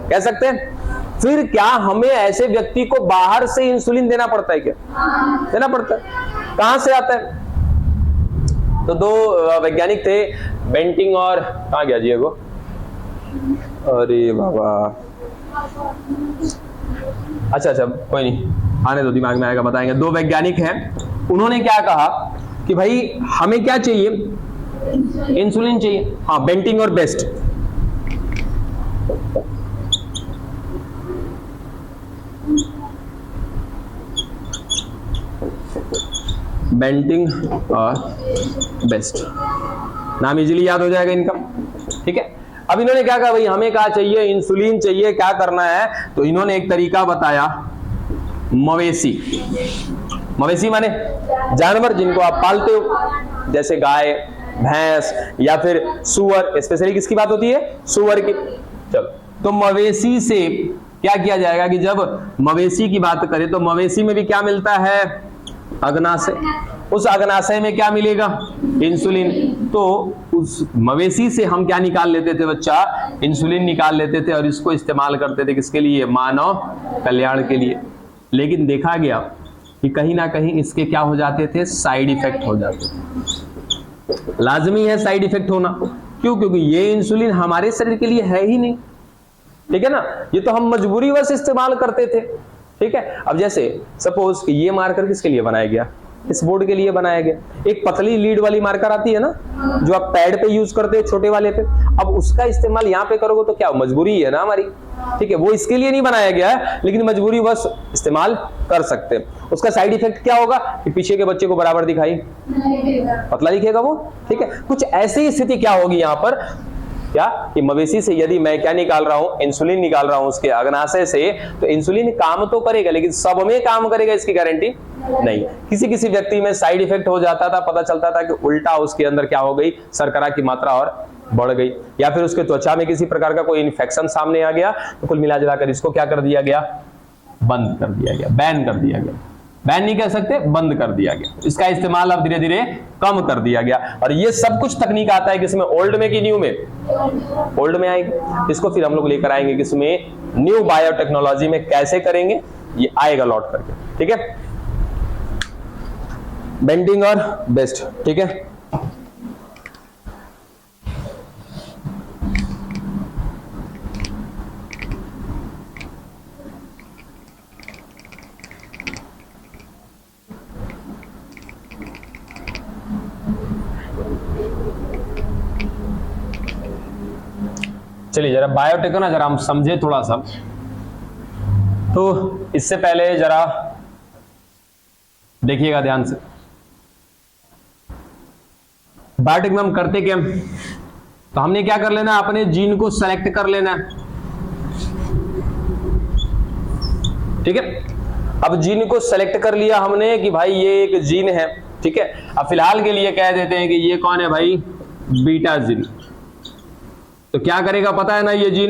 कह सकते हैं? फिर क्या हमें ऐसे व्यक्ति को बाहर से इंसुलिन देना पड़ता है? क्या देना पड़ता है? कहां से आता है? तो दो वैज्ञानिक थे, बेंटिंग और कहां गया जी वो, अरे बाबा, अच्छा कोई नहीं, आने दो, दिमाग में आएगा, बताएंगे। दो वैज्ञानिक हैं, उन्होंने क्या कहा कि भाई हमें क्या चाहिए? इंसुलिन चाहिए। हाँ, बेंटिंग और बेस्ट। बेंटिंग और बेस्ट नाम इजीली याद हो जाएगा इनका। ठीक है। अब इन्होंने क्या कहा, भाई हमें क्या चाहिए? इंसुलिन चाहिए। क्या करना है? तो इन्होंने एक तरीका बताया, मवेशी। मवेशी माने जानवर जिनको आप पालते हो, जैसे गाय, भैंस या फिर सुअर। स्पेशली किसकी बात होती है? सुअर की। चलो, तो मवेशी से क्या किया जाएगा कि जब मवेशी की बात करें तो मवेशी में भी क्या मिलता है? अग्नाशय। उस अग्नाशय में क्या मिलेगा? इंसुलिन। तो उस मवेशी से हम क्या निकाल लेते थे बच्चा? इंसुलिन निकाल लेते थे, और इसको इस्तेमाल करते थे किसके लिए? मानव कल्याण के लिए। लेकिन देखा गया कि कहीं ना कहीं इसके क्या हो जाते थे? साइड इफेक्ट हो जाते थे। लाजमी है साइड इफेक्ट होना। क्यों? क्योंकि ये इंसुलिन हमारे शरीर के लिए है ही नहीं। ठीक है ना, ये तो हम मजबूरीवश इस्तेमाल करते थे। ठीक है। अब जैसे सपोज कि ये मार्कर किसके लिए बनाया गया? इस बोर्ड के लिए बनाया गया। एक पतली लीड वाली मार्कर आती है ना, जो आप पैड पे यूज करते हो, छोटे वाले पे। अब उसका इस्तेमाल यहाँ पे करोगे तो क्या मजबूरी है ना हमारी। ठीक है, वो इसके लिए नहीं बनाया गया है, लेकिन मजबूरी बस इस्तेमाल कर सकते हैं। उसका साइड इफेक्ट क्या होगा कि पीछे के बच्चे को बराबर दिखाई पतला दिखेगा वो। ठीक है, कुछ ऐसी स्थिति क्या होगी यहाँ पर, क्या कि मवेशी से यदि मैं क्या निकाल रहा हूं? इंसुलिन निकाल रहा हूं उसके अग्नाशय से, तो इंसुलिन काम तो करेगा, लेकिन सब में काम करेगा इसकी गारंटी नहीं। किसी किसी व्यक्ति में साइड इफेक्ट हो जाता था, पता चलता था कि उल्टा उसके अंदर क्या हो गई? शर्करा की मात्रा और बढ़ गई, या फिर उसके त्वचा में किसी प्रकार का कोई इन्फेक्शन सामने आ गया। तो कुल मिला जुलाकर इसको क्या कर दिया गया? बंद कर दिया गया, बैन कर दिया गया। बैन नहीं कह सकते, बंद कर दिया गया। इसका इस्तेमाल अब धीरे धीरे कम कर दिया गया। और ये सब कुछ तकनीक आता है किसमें? ओल्ड में कि न्यू में? ओल्ड में आएगी। इसको फिर हम लोग लेकर आएंगे किसमें? न्यू बायोटेक्नोलॉजी में। कैसे करेंगे ये आएगा लौट करके। ठीक है, बेंटिंग और बेस्ट। ठीक है, चलिए जरा बायोटेक ना जरा हम समझे थोड़ा सा। तो इससे पहले जरा देखिएगा ध्यान से, बायोटेक में हम करते क्या? तो हमने क्या कर लेना, अपने जीन को सेलेक्ट कर लेना। ठीक है, अब जीन को सेलेक्ट कर लिया हमने कि भाई ये एक जीन है। ठीक है, अब फिलहाल के लिए कह देते हैं कि ये कौन है भाई? Beta gene. तो क्या करेगा पता है ना, ये जीन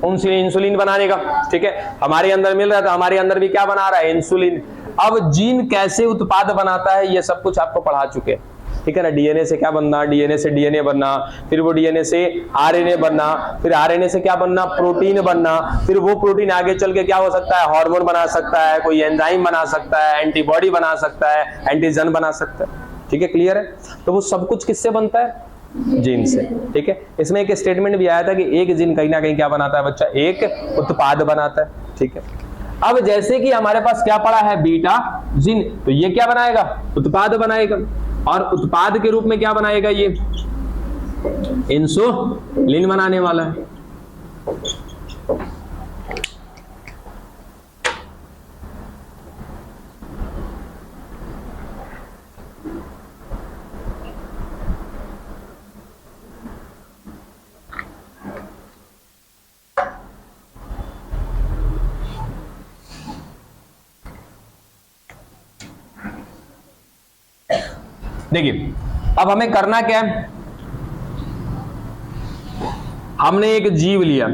इंसुलिन बनाने का। ठीक है, हमारे अंदर मिल रहा था, हमारे अंदर भी क्या बना रहा है? इंसुलिन। अब जीन कैसे उत्पाद बनाता है ये सब कुछ आपको पढ़ा चुके हैं। ठीक है ना, डीएनए से क्या बनना, डीएनए से डीएनए बनना, फिर वो डीएनए से आरएनए बनना, फिर आरएनए से क्या बनना? प्रोटीन बनना, फिर वो प्रोटीन आगे चल के क्या हो सकता है? हार्मोन बना सकता है, कोई एंजाइम बना सकता है, एंटीबॉडी बना सकता है, एंटीजन बना सकता है। ठीक है, क्लियर है? तो वो सब कुछ किससे बनता है? जीन से। ठीक है, इसमें एक स्टेटमेंट भी आया था कि एक जीन कहीं ना कहीं क्या बनाता है बच्चा? एक उत्पाद बनाता है। ठीक है, अब जैसे कि हमारे पास क्या पड़ा है? Beta gene. तो ये क्या बनाएगा? उत्पाद बनाएगा। और उत्पाद के रूप में क्या बनाएगा? ये इंसुलिन बनाने वाला है। देखिए अब हमें करना क्या है, हमने एक जीव लिया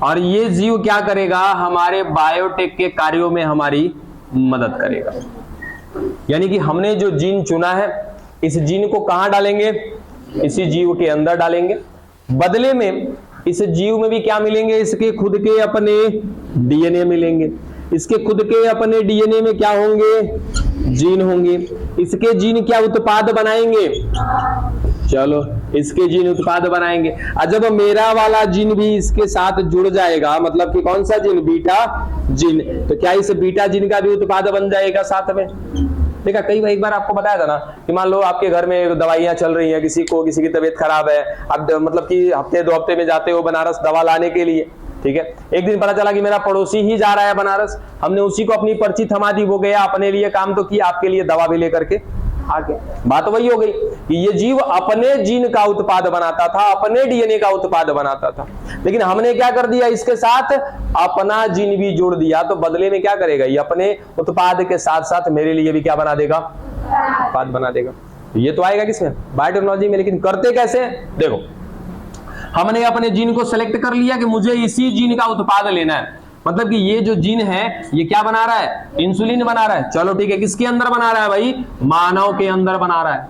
और ये जीव क्या करेगा, हमारे बायोटेक के कार्यों में हमारी मदद करेगा। यानी कि हमने जो जीन चुना है, इस जीन को कहां डालेंगे, इसी जीव के अंदर डालेंगे। बदले में इस जीव में भी क्या मिलेंगे, इसके खुद के अपने डीएनए मिलेंगे। इसके खुद के अपने डीएनए में क्या होंगे, जीन होंगे। इसके जीन क्या उत्पाद बनाएंगे, चलो इसके जीन उत्पाद बनाएंगे। और जब मेरा वाला जीन भी इसके साथ जुड़ जाएगा, मतलब कि कौन सा जीन, बीटा जीन, तो क्या इस बीटा जीन का भी उत्पाद बन जाएगा साथ में। देखा एक बार आपको बताया था ना कि मान लो आपके घर में दवाइयां चल रही हैं, किसी की तबीयत खराब है, आप मतलब कि हफ्ते 2 हफ्ते में जाते हो बनारस दवा लाने के लिए, ठीक है। एक दिन पता चला कि मेरा पड़ोसी ही जा रहा है बनारस, हमने उसी को अपनी पर्ची थमा दी, वो गया, अपने लिए काम तो किया, आपके लिए दवा भी लेकर के आगे। बात वही हो गई कि ये जीव अपने जीन का उत्पाद बनाता था, अपने डीएनए का उत्पाद बनाता था, लेकिन हमने क्या कर दिया, इसके साथ अपना जीन भी जोड़ दिया। तो बदले में क्या करेगा, ये अपने उत्पाद के साथ साथ मेरे लिए भी क्या बना देगा, उत्पाद बना देगा। ये तो आएगा किसमें, बायोटेक्नोलॉजी में। लेकिन करते कैसे, देखो हमने अपने जीन को सेलेक्ट कर लिया कि मुझे इसी जीन का उत्पाद लेना है। मतलब कि ये जो जीन है ये क्या बना रहा है, इंसुलिन बना रहा है। चलो ठीक है, किसके अंदर बना रहा है भाई, मानव के अंदर बना रहा है।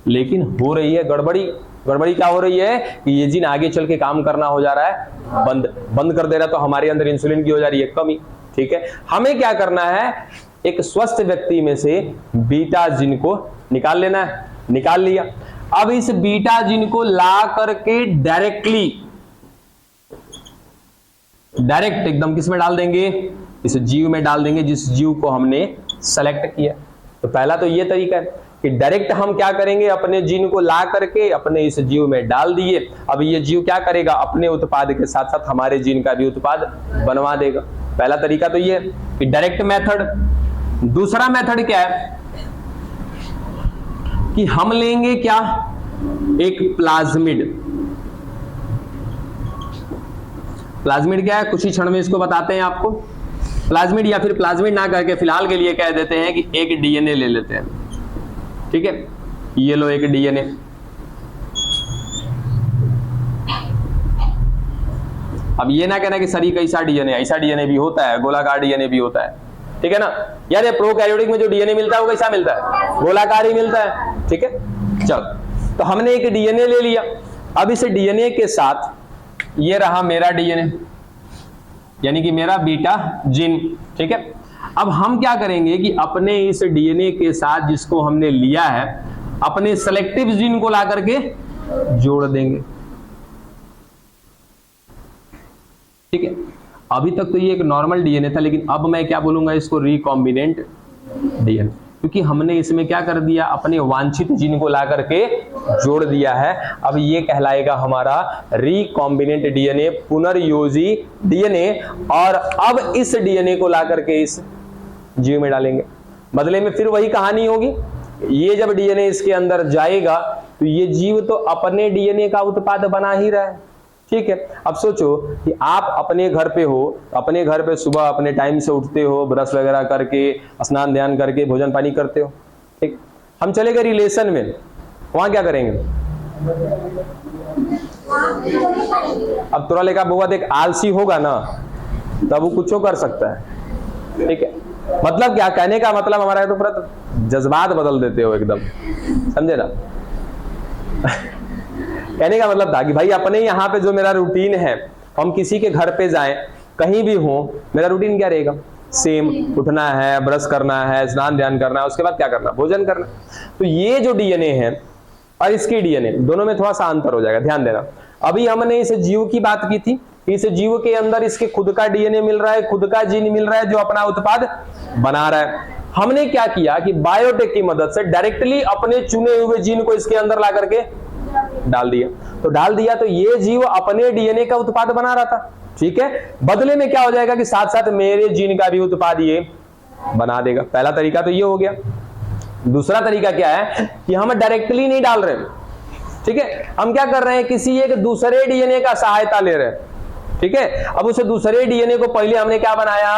लेकिन हो रही है गड़बड़ी। गड़बड़ी क्या हो रही है कि ये जीन आगे चल के काम करना हो जा रहा है बंद कर दे रहा है, तो हमारे अंदर इंसुलिन की हो जा रही है कमी। ठीक है, हमें क्या करना है, एक स्वस्थ व्यक्ति में से बीटा जीन को निकाल लेना है। निकाल लिया, अब इस बीटा जीन को ला करके डायरेक्ट एकदम किस में डाल देंगे, इस जीव में डाल देंगे जिस जीव को हमने सेलेक्ट किया। तो पहला तो ये तरीका है कि डायरेक्ट हम क्या करेंगे, अपने जीन को ला करके अपने इस जीव में डाल दिए। अब ये जीव क्या करेगा, अपने उत्पाद के साथ साथ हमारे जीन का भी उत्पाद बनवा देगा। पहला तरीका तो ये कि डायरेक्ट मेथड। दूसरा मेथड क्या है कि हम लेंगे क्या, एक प्लाज्मिड। प्लाज्मिड क्या है, कुछ ही क्षण में इसको बताते हैं आपको। प्लाज्मिड या फिर प्लाज्मिड ना करके फिलहाल के लिए कह देते हैं कि एक डीएनए ले लेते हैं। ठीक है, ये लो एक डीएनए। अब ये ना कहना कि सर कैसा डीएनए, ऐसा डीएनए भी होता है, गोलाकार डीएनए भी होता है। ठीक है ना यार, ये प्रोकैरियोटिक में जो डीएनए मिलता है वो कैसा मिलता है, गोलाकार ही मिलता है। ठीक है, चलो तो हमने एक डीएनए ले लिया। अब इस डीएनए के साथ ये रहा मेरा डीएनए, यानी कि मेरा बीटा जीन। ठीक है, अब हम क्या करेंगे कि अपने इस डीएनए के साथ जिसको हमने लिया है, अपने सेलेक्टिव जीन को ला करके जोड़ देंगे। ठीक है, अभी तक तो ये एक नॉर्मल डीएनए था, लेकिन अब मैं क्या बोलूंगा, इसको रिकॉम्बिनेंट डीएनए, क्योंकि हमने इसमें क्या कर दिया, अपने वांछित जीन को ला करके जोड़ दिया है। अब ये कहलाएगा हमारा रिकॉम्बिनेंट डीएनए, पुनर्योजी डीएनए। और अब इस डीएनए को ला करके इस जीव में डालेंगे। बदले में फिर वही कहानी होगी, ये जब डीएनए इसके अंदर जाएगा तो ये जीव तो अपने डीएनए का उत्पाद बना ही रहा है। ठीक है, अब सोचो कि आप अपने घर पे हो, अपने घर पे सुबह अपने टाइम से उठते हो, ब्रश वगैरह करके, स्नान ध्यान करके भोजन पानी करते हो। ठीक, हम चले गए रिलेशन में, वहां क्या करेंगे, अब तोरा लेकर बहुत एक आलसी होगा ना, तब वो कुछ कर सकता है। ठीक है, मतलब क्या कहने का मतलब हमारा, तो पूरा जज्बात बदल देते हो एकदम, समझे ना। कहने का मतलब था कि भाई अपने यहाँ पे जो मेरा रूटीन है, हम किसी के घर पे जाएं, कहीं भी हो, मेरा रूटीन क्या रहेगा, सेम। उठना है, ब्रश करना है, स्नान ध्यान करना है, उसके बाद क्या करना, भोजन करना। तो ये जो डीएनए है और इसकी डीएनए, दोनों में थोड़ा सा अंतर हो जाएगा, ध्यान देना। अभी हमने इस जीव की बात की थी, इस जीव के अंदर इसके खुद का डीएनए मिल रहा है, खुद का जीन मिल रहा है जो अपना उत्पाद बना रहा है। हमने क्या किया कि बायोटेक की मदद से डायरेक्टली अपने चुने हुए जीन को इसके अंदर ला करके डाल दिया। तो डाल दिया तो ये जीव अपने डीएनए का उत्पाद बना रहा था। ठीक है, बदले में क्या हो जाएगा कि साथ साथ मेरे जीन का भी उत्पाद ये बना देगा। पहला तरीका तो ये हो गया। दूसरा तरीका क्या है कि हम डायरेक्टली नहीं डाल रहे। ठीक है, हम क्या कर रहे हैं, किसी एक दूसरे डीएनए का सहायता ले रहे हैं। ठीक है। अब उसे दूसरे डीएनए को पहले हमने क्या बनाया,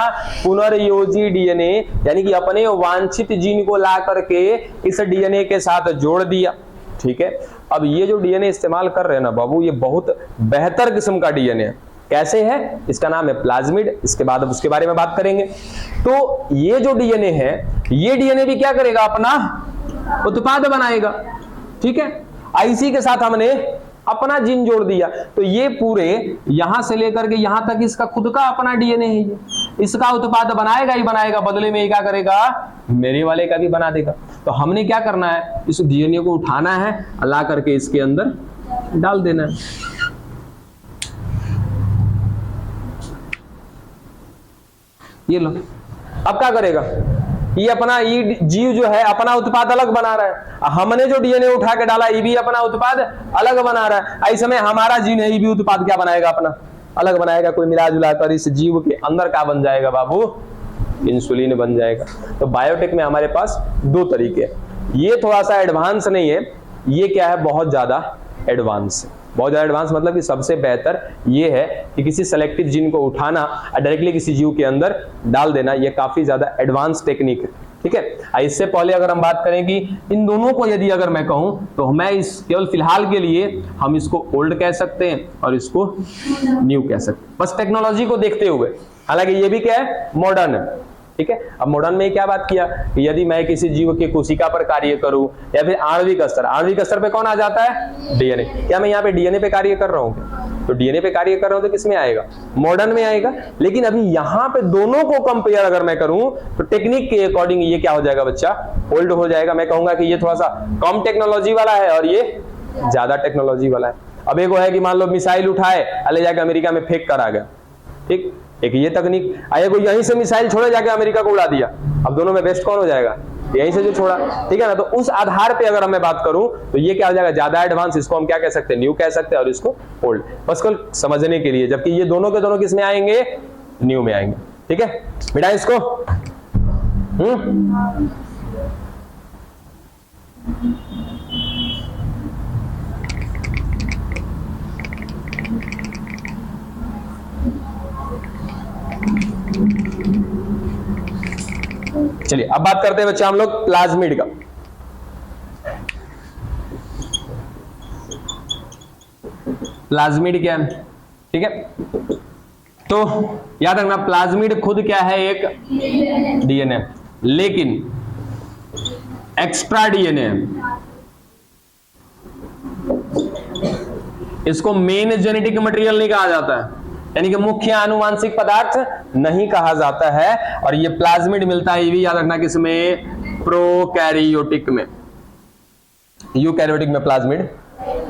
पुनर्योजी डीएनए, यानी कि अपने वांछित जीन को ला करके इस डीएनए के साथ जोड़ दिया। ठीक है। अब ये जो डीएनए इस्तेमाल कर रहे हैं ना बाबू, ये बहुत बेहतर किस्म का डीएनए है। कैसे है, इसका नाम है प्लाज्मिड, इसके बाद अब उसके बारे में बात करेंगे। तो ये जो डीएनए है, ये डीएनए भी क्या करेगा, अपना उत्पाद बनाएगा। ठीक है। आईसी के साथ हमने अपना जीन जोड़ दिया, तो ये पूरे यहां से लेकर के यहां तक इसका खुद का अपना डीएनए है। ये इसका उत्पाद बनाएगा ही बनाएगा, बदले में ये क्या करेगा, मेरे वाले का भी बना देगा। तो हमने क्या करना है, इस डीएनए को उठाना है, ला करके इसके अंदर डाल देना है। ये लो, अब क्या करेगा, ये अपना ये जीव जो है अपना उत्पाद अलग बना रहा है। हमने जो डीएनए उठा के डाला, ये भी अपना उत्पाद अलग बना रहा है। ऐसे में हमारा जीन है, ये भी उत्पाद क्या बनाएगा, अपना अलग बनाएगा। कोई मिला जुला कर इस जीव के अंदर क्या बन जाएगा बाबू, इंसुलिन बन जाएगा। तो बायोटेक में हमारे पास दो तरीके हैं। ये थोड़ा सा एडवांस नहीं है, ये क्या है, बहुत ज्यादा एडवांस है। बहुत ज्यादा एडवांस मतलब कि सबसे बेहतर ये है कि किसी सेलेक्टिव जीन को उठाना और डायरेक्टली किसी जीव के अंदर डाल देना, ये काफी ज्यादा एडवांस टेक्निक है। ठीक है। इससे पहले अगर हम बात करें कि इन दोनों को यदि अगर मैं कहूं, तो मैं इस केवल फिलहाल के लिए हम इसको ओल्ड कह सकते हैं और इसको न्यू कह सकते हैं, बस टेक्नोलॉजी को देखते हुए। हालांकि ये भी क्या है, मॉडर्न है। ठीक है। अब मॉडर्न में क्या बात किया कि यदि मैं किसी जीव के कोशिका पर कार्य करूं या फिर आणविक स्तर पे कौन आ जाता है, डीएनए। क्या मैं यहाँ पे डीएनए पे कार्य कर रहा हूँ, तो डीएनए पे कार्य कर रहा हूं तो किस में आएगा, मॉडर्न में आएगा। लेकिन अभी यहाँ पे दोनों को कंपेयर अगर मैं करूं तो टेक्निक के अकॉर्डिंग ये क्या हो जाएगा बच्चा, ओल्ड हो जाएगा। मैं कहूंगा कि ये थोड़ा सा कम टेक्नोलॉजी वाला है और ये ज्यादा टेक्नोलॉजी वाला है। अब एक है कि मान लो मिसाइल उठाए, ले जाके अमेरिका में फेंक कर आ गया। ठीक, एक ये तकनीक आया, कोई यहीं से मिसाइल छोड़े जाके अमेरिका को उड़ा दिया। अब दोनों में बेस्ट कौन हो जाएगा, यहीं से जो छोड़ा। ठीक है ना। तो उस आधार पे अगर मैं बात करूं तो ये क्या हो जाएगा, ज्यादा एडवांस, इसको हम क्या कह सकते हैं, न्यू कह सकते हैं, और इसको ओल्ड, बस कल समझने के लिए। जबकि ये दोनों के दोनों किस में आएंगे, न्यू में आएंगे। ठीक है, मिटा इसको। चलिए अब बात करते हैं बच्चे हम लोग प्लाज्मिड का। प्लाज्मिड क्या है, ठीक है। तो याद रखना, प्लाज्मिड खुद क्या है, एक डीएनए, लेकिन एक्स्ट्रा डीएनए है। इसको मेन जेनेटिक मटेरियल नहीं कहा जाता है, यानी कि मुख्य आनुवांशिक पदार्थ नहीं कहा जाता है। और ये प्लाज्मिड मिलता है, ये भी याद रखना, किसमें, प्रोकैरियोटिक में। यूकैरियोटिक में प्लाज्मिड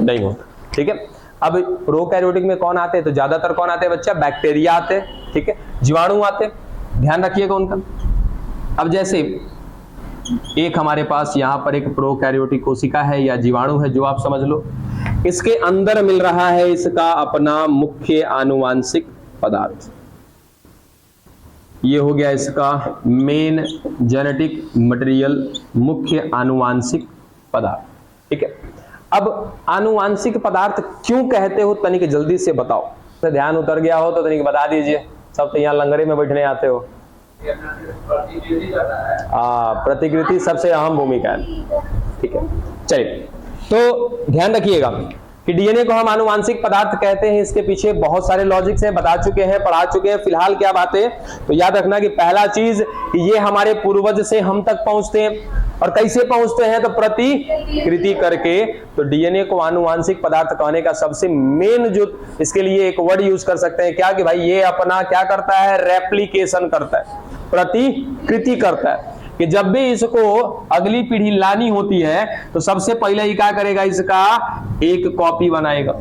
नहीं होता। ठीक है। अब प्रोकैरियोटिक में कौन आते हैं, तो ज्यादातर कौन आते हैं बच्चा, बैक्टीरिया आते हैं। ठीक है, जीवाणु आते हैं, ध्यान रखिएगा उनका। अब जैसे एक हमारे पास यहां पर एक प्रोकैरियोटिक कोशिका है या जीवाणु है, जो आप समझ लो, इसके अंदर मिल रहा है इसका अपना मुख्य आनुवांशिक पदार्थ। ये हो गया इसका मेन जेनेटिक मटेरियल, मुख्य आनुवांशिक पदार्थ। ठीक है। अब आनुवांशिक पदार्थ क्यों कहते हो, तनिक जल्दी से बताओ। तो ध्यान उतर गया हो तो तनिक बता दीजिए, सब तो यहाँ लंगरे में बैठने आते हो। प्रतिकृति सबसे अहम भूमिका है। ठीक है, चलिए तो ध्यान रखिएगा कि डीएनए को हम आनुवांशिक पदार्थ कहते हैं। इसके पीछे बहुत सारे लॉजिक्स हैं, बता चुके हैं, पढ़ा चुके हैं। फिलहाल क्या बातें, तो याद रखना कि पहला चीज, ये हमारे पूर्वज से हम तक पहुंचते हैं। और कैसे पहुंचते हैं, तो प्रतिकृति करके। तो डीएनए को आनुवांशिक पदार्थ कहने का सबसे मेन जो इसके लिए एक वर्ड यूज कर सकते हैं क्या, कि भाई ये अपना क्या करता है, रेप्लिकेशन करता है, प्रतिकृति करता है। कि जब भी इसको अगली पीढ़ी लानी होती है तो सबसे पहले ही क्या करेगा, इसका एक कॉपी बनाएगा।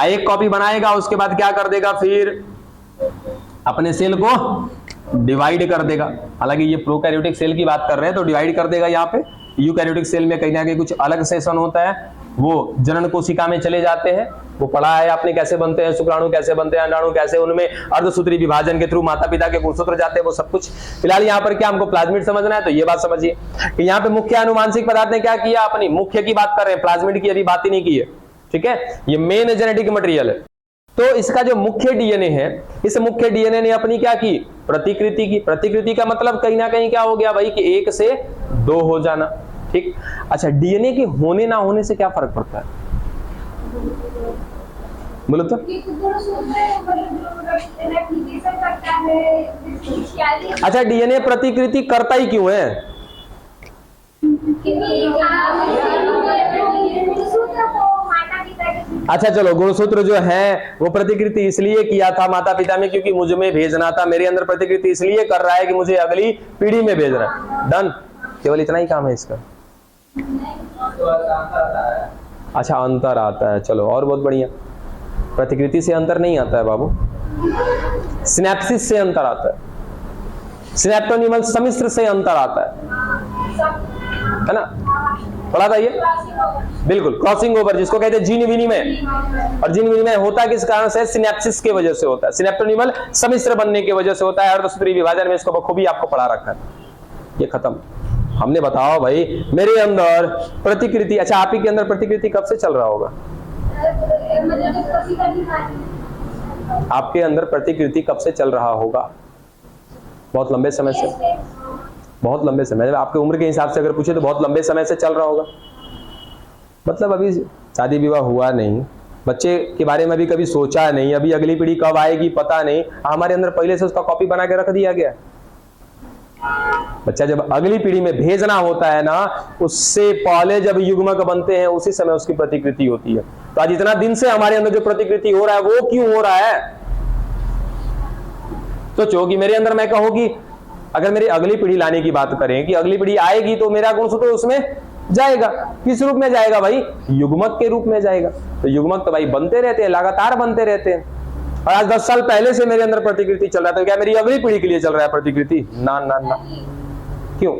एक कॉपी बनाएगा, उसके बाद क्या कर देगा, फिर अपने सेल को डिवाइड कर देगा। हालांकि ये प्रोकैरियोटिक सेल की बात कर रहे हैं तो डिवाइड कर देगा। यहाँ पे यूकैरियोटिक सेल में कहीं ना कहीं कुछ अलग सेशन होता है, वो जनन कोशिका में चले जाते हैं। वो पढ़ा है आपने, कैसे बनते हैं शुक्राणु, कैसे बनते हैं अंडाणु, कैसे उनमें अर्धसूत्री विभाजन के थ्रू माता पिता के गुणसूत्र जाते हैं, वो सब कुछ। फिलहाल यहाँ पर क्या हमको प्लाज्मिड समझना है, तो ये बात समझिए कि यहाँ पे मुख्य आनुवांशिक पदार्थ ने क्या किया, अपनी मुख्य की बात कर रहे हैं, प्लाज्मिड की अभी बात ही नहीं की है। ठीक है, ये मेन जेनेटिक मटेरियल है। तो इसका जो मुख्य डीएनए है, इस मुख्य डीएनए ने अपनी क्या की, प्रतिकृति की। प्रतिकृति का मतलब कहीं ना कहीं क्या हो गया भाई कि 1 से 2 हो जाना। ठीक। अच्छा, डीएनए के होने ना होने से क्या फर्क पड़ता है, बोलो तो। अच्छा, डीएनए प्रतिकृति करता ही क्यों है? अच्छा चलो, गुणसूत्र जो है वो प्रतिकृति इसलिए किया था माता पिता में क्योंकि मुझ में भेजना था, मेरे अंदर प्रतिकृति इसलिए कर रहा है कि मुझे अगली पीढ़ी में भेजना है। डन, केवल इतना ही काम है इसका। अच्छा, अंतर आता है, चलो और बहुत बढ़िया। प्रतिकृति से अंतर नहीं आता है बाबू, सिनेप्सिस से अंतर आता है, सिनेप्टोनिमल सम्मिश्र से अंतर आता है ना, पढ़ा था ये, बिल्कुल। क्रॉसिंग ओवर जिसको कहते हैं जीन विनिमय, और जीन विनिमय होता किस कारण से? सिनेप्सिस के वजह से होता है, सिनेप्टोनिमल सम्मिश्र बनने की वजह से होता है। अर्धसूत्री विभाजन में इसको बखूबी आपको पढ़ा रखा है, ये खत्म। हमने बताओ भाई मेरे अंदर प्रतिकृति, अच्छा आप ही के अंदर प्रतिकृति कब से चल रहा होगा? आपके अंदर प्रतिकृति कब से चल रहा होगा? बहुत लंबे समय से, बहुत लंबे समय, आपके उम्र के हिसाब से अगर पूछे तो बहुत लंबे समय से चल रहा होगा। मतलब अभी शादी विवाह हुआ नहीं, बच्चे के बारे में भी कभी सोचा नहीं, अभी अगली पीढ़ी कब आएगी पता नहीं, हमारे अंदर पहले से उसका कॉपी बना के रख दिया गया। बच्चा जब अगली पीढ़ी में भेजना होता है ना, उससे पहले जब युग्मक बनते हैं उसी समय उसकी प्रतिकृति होती है। तो आज इतना दिन से हमारे अंदर जो प्रतिकृति हो रहा है वो क्यों हो रहा है? सोचो कि मेरे अंदर, मैं कहूं कि अगर मेरी अगली पीढ़ी लाने की बात करें कि अगली पीढ़ी आएगी तो मेरा गुणसूत्र उसमें जाएगा। किस रूप में जाएगा भाई? युग्मक के रूप में जाएगा। तो युग्मक तो भाई बनते रहते हैं, लगातार बनते रहते हैं। और आज 10 साल पहले से मेरे अंदर प्रतिकृति चल रहा है, तो क्या मेरी अगली पीढ़ी के लिए चल रहा है प्रतिकृति? ना ना ना। क्यों?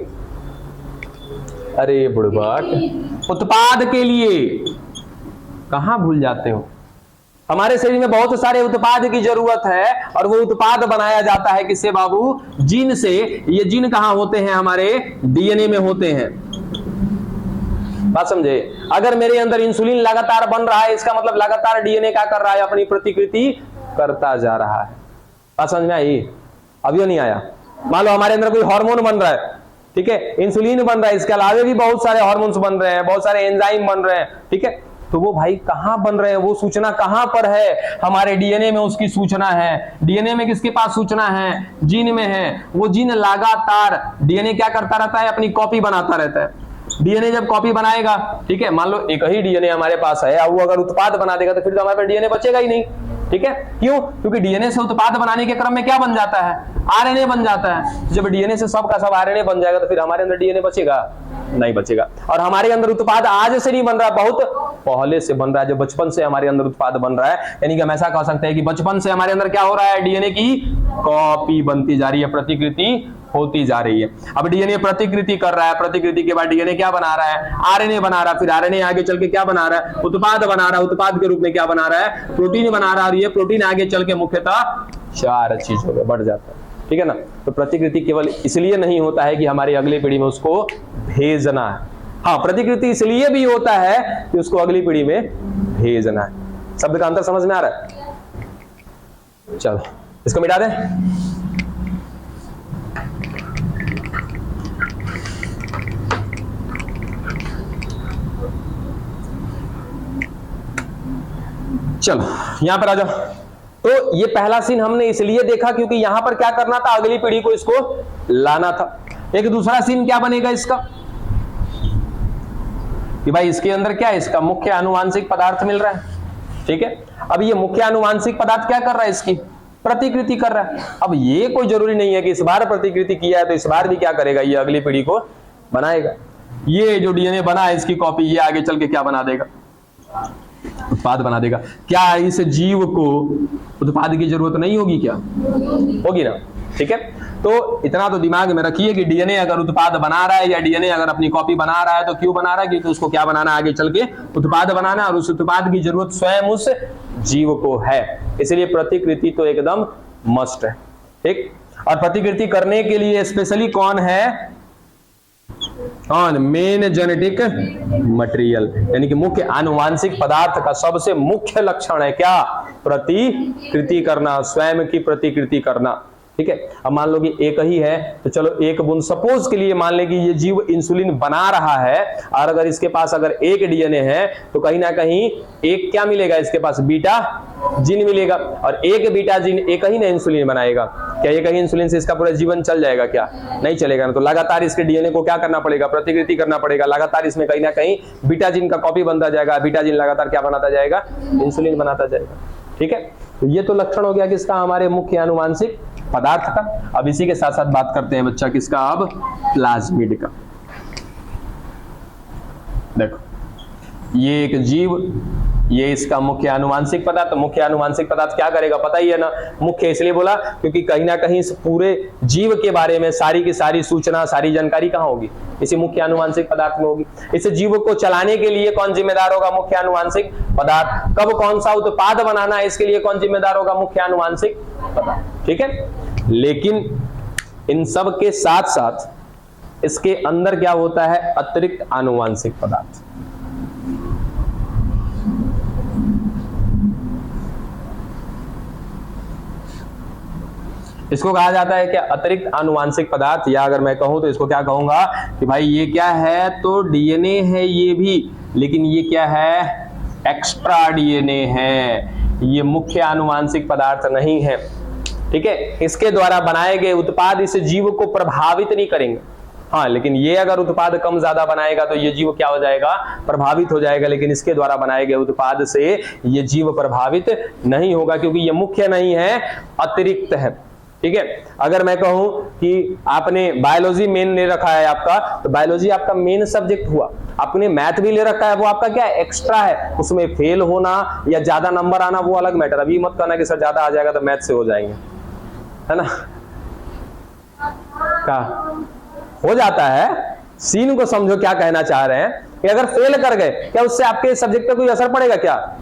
अरे बुड़बक, उत्पाद के लिए। कहां भूल जाते हो? हमारे शरीर में बहुत सारे उत्पाद की जरूरत है, और वो उत्पाद बनाया जाता है किससे बाबू? जीन से। ये जीन कहां होते हैं? हमारे डीएनए में होते हैं। बात समझे? अगर मेरे अंदर इंसुलिन लगातार बन रहा है, इसका मतलब लगातार डीएनए क्या कर रहा है? अपनी प्रतिकृति करता जा रहा है। बात समझ में आई? अभी नहीं आया? मान लो हमारे अंदर कोई हार्मोन बन रहा है, ठीक है, इंसुलिन बन रहा है, इसके अलावा भी बहुत सारे हार्मोन्स बन रहे हैं, बहुत सारे एंजाइम बन रहे हैं, ठीक है, तो वो भाई कहां बन रहे हैं? वो सूचना कहां पर है? हमारे डीएनए में उसकी सूचना है। डीएनए में किसके पास सूचना है? जीन में है। वो जीन लगातार, डीएनए क्या करता रहता है? अपनी कॉपी बनाता रहता है। डीएनए जब कॉपी बनाएगा, ठीक है, मान लो एक ही डीएनए हमारे पास है, वो अगर उत्पाद बना देगा तो फिर तो हमारे पास डीएनए बचेगा ही नहीं, ठीक है। क्यों? क्योंकि डीएनए से उत्पाद बनाने के क्रम में क्या बन जाता है? आरएनए बन जाता है। जब डीएनए से सब का सब आरएनए बन जाएगा तो फिर हमारे अंदर डीएनए बचेगा? नहीं बचेगा। और हमारे अंदर उत्पाद आज से नहीं बन रहा, बहुत पहले से बन रहा है, जो बचपन से हमारे अंदर उत्पाद बन रहा है। यानी कि हम ऐसा कह सकते हैं कि बचपन से हमारे अंदर क्या हो रहा है? डीएनए की कॉपी बनती जा रही है, प्रतिकृति होती जा रही है। अब डीएनए प्रतिकृति कर रहा है, प्रतिकृति के बाद डीएनए क्या बना रहा है? आरएनए बना रहा है, फिर आरएनए आगे चल के क्या बना रहा है? उत्पाद बना रहा है, उत्पाद के रूप में क्या बना रहा है? प्रोटीन बना रहा है, और ये प्रोटीन आगे चल के मुख्यतः 4 चीजों में बढ़ जाता है, ठीक है ना। तो प्रतिकृति केवल इसलिए नहीं होता है कि हमारी अगली पीढ़ी में उसको भेजना है, हाँ, प्रतिकृति इसलिए भी होता है कि उसको अगली पीढ़ी में भेजना है। शब्द का अंतर समझ में आ रहा है? चलो इसको मिटा दें। चलो यहां पर आ जाओ। तो ये पहला सीन हमने इसलिए देखा क्योंकि यहां पर क्या करना था? अगली पीढ़ी को इसको लाना था। एक दूसरा सीन क्या बनेगा इसका कि भाई इसके अंदर क्या है? इसका मुख्य आनुवांशिक पदार्थ मिल रहा है, ठीक है। अब ये मुख्य आनुवांशिक पदार्थ क्या कर रहा है? इसकी प्रतिकृति कर रहा है। अब ये कोई जरूरी नहीं है कि इस बार प्रतिकृति किया है तो इस बार भी क्या करेगा? ये अगली पीढ़ी को बनाएगा। ये जो डीएनए बना है इसकी कॉपी ये आगे चल के क्या बना देगा? उत्पाद बना देगा। क्या इस जीव को उत्पाद की जरूरत नहीं होगी? क्या होगी ना, ठीक है। तो इतना तो दिमाग में रखिए कि डीएनए अगर उत्पाद बना रहा है या डीएनए अगर अपनी कॉपी बना रहा है तो क्यों बना रहा है? क्योंकि उसको क्या बनाना? आगे चल के उत्पाद बनाना, और उस उत्पाद की जरूरत स्वयं उस जीव को है। इसलिए प्रतिकृति तो एकदम मस्ट है, ठीक। और प्रतिकृति करने के लिए स्पेशली कौन है? मेन जेनेटिक मटेरियल, यानी कि मुख्य आनुवांशिक पदार्थ का सबसे मुख्य लक्षण है क्या? प्रतिकृति करना, स्वयं की प्रतिकृति करना। ठीक है, अब मान लो कि एक ही है तो चलो एक बूंद, सपोज के लिए मान ले कि ये जीव इंसुलिन बना रहा है और अगर इसके पास अगर एक डीएनए है तो कहीं ना कहीं एक क्या मिलेगा, इसके पास बीटा जीन मिलेगा, और एक बीटा जीन एक ही ना इंसुलिन बनाएगा। क्या एक ही इंसुलिन से इसका पूरा जीवन चल जाएगा? क्या नहीं चलेगा ना। तो लगातार इसके डीएनए को क्या करना पड़ेगा, प्रतिकृति करना पड़ेगा। लगातार इसमें कहीं ना कहीं बीटा जीन का कॉपी बनता जाएगा, बीटा जीन लगातार क्या बनाता जाएगा, इंसुलिन बनाता जाएगा। ठीक है, तो ये तो लक्षण हो गया किसका, हमारे मुख्य आनुवांशिक पदार्थ का। अब इसी के साथ साथ बात करते हैं बच्चा किसका, अब प्लाज्मिड का। देखो ये एक जीव, ये इसका मुख्य आनुवांशिक पदार्थ। मुख्य आनुवांशिक पदार्थ क्या करेगा पता ही है ना, मुख्य इसलिए बोला क्योंकि कहीं ना कहीं इस पूरे जीव के बारे में सारी की सारी सूचना, सारी जानकारी कहाँ होगी, इसी मुख्य आनुवांशिक पदार्थ में होगी। इस जीव को चलाने के लिए कौन जिम्मेदार होगा, मुख्य आनुवांशिक पदार्थ। कब कौन सा उत्पाद बनाना है इसके लिए कौन जिम्मेदार होगा, मुख्य आनुवांशिक पदार्थ। ठीक है, लेकिन इन सब के साथ साथ इसके अंदर क्या होता है, अतिरिक्त आनुवांशिक पदार्थ। इसको कहा जाता है क्या, अतिरिक्त आनुवांशिक पदार्थ, या अगर मैं कहूं तो इसको क्या कहूंगा कि भाई ये क्या है, तो डीएनए है ये भी, लेकिन ये क्या है, एक्स्ट्रा डीएनए है, ये मुख्य आनुवांशिक पदार्थ नहीं है। ठीक है, इसके द्वारा बनाए गए उत्पाद इस जीव को प्रभावित नहीं करेंगे। हाँ, लेकिन ये अगर उत्पाद कम ज्यादा बनाएगा तो ये जीव क्या हो जाएगा, प्रभावित हो जाएगा, लेकिन इसके द्वारा बनाए गए उत्पाद से ये जीव प्रभावित नहीं होगा, क्योंकि ये मुख्य नहीं है, अतिरिक्त है। ठीक है, अगर मैं कहूं कि आपने बायोलॉजी मेन ले रखा है आपका, तो बायोलॉजी आपका मेन सब्जेक्ट हुआ, आपने मैथ भी ले रखा है, वो आपका क्या है, एक्स्ट्रा है। उसमें फेल होना या ज्यादा नंबर आना वो अलग मैटर। अभी मत कहना कि सर ज्यादा आ जाएगा तो मैथ से हो जाएंगे, है ना, क्या हो जाता है। सीन को समझो, क्या कहना चाह रहे हैं कि अगर फेल कर गए क्या उससे आपके सब्जेक्ट पे कोई असर पड़ेगा, क्या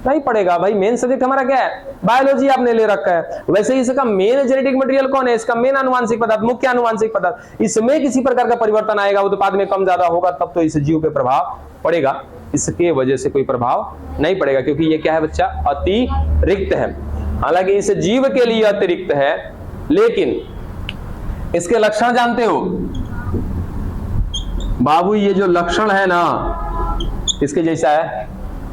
नहीं पड़ेगा। भाई मेन सब्जेक्ट हमारा क्या है, बायोलॉजी आपने ले रखा है। वैसे ही इसका मेन जेनेटिक मटेरियल कौन है, इसका मेन आनुवांशिक पदार्थ, मुख्य आनुवांशिक पदार्थ। इसमें किसी प्रकार का परिवर्तन आएगा, उत्पाद में कम ज्यादा होगा, तब तो इस जीव पे प्रभाव पड़ेगा। इसके वजह से कोई प्रभाव नहीं पड़ेगा, क्योंकि ये क्या है बच्चा, अतिरिक्त है। हालांकि इस जीव के लिए अतिरिक्त है, लेकिन इसके लक्षण जानते हो बाबू, ये जो लक्षण है ना इसके जैसा है,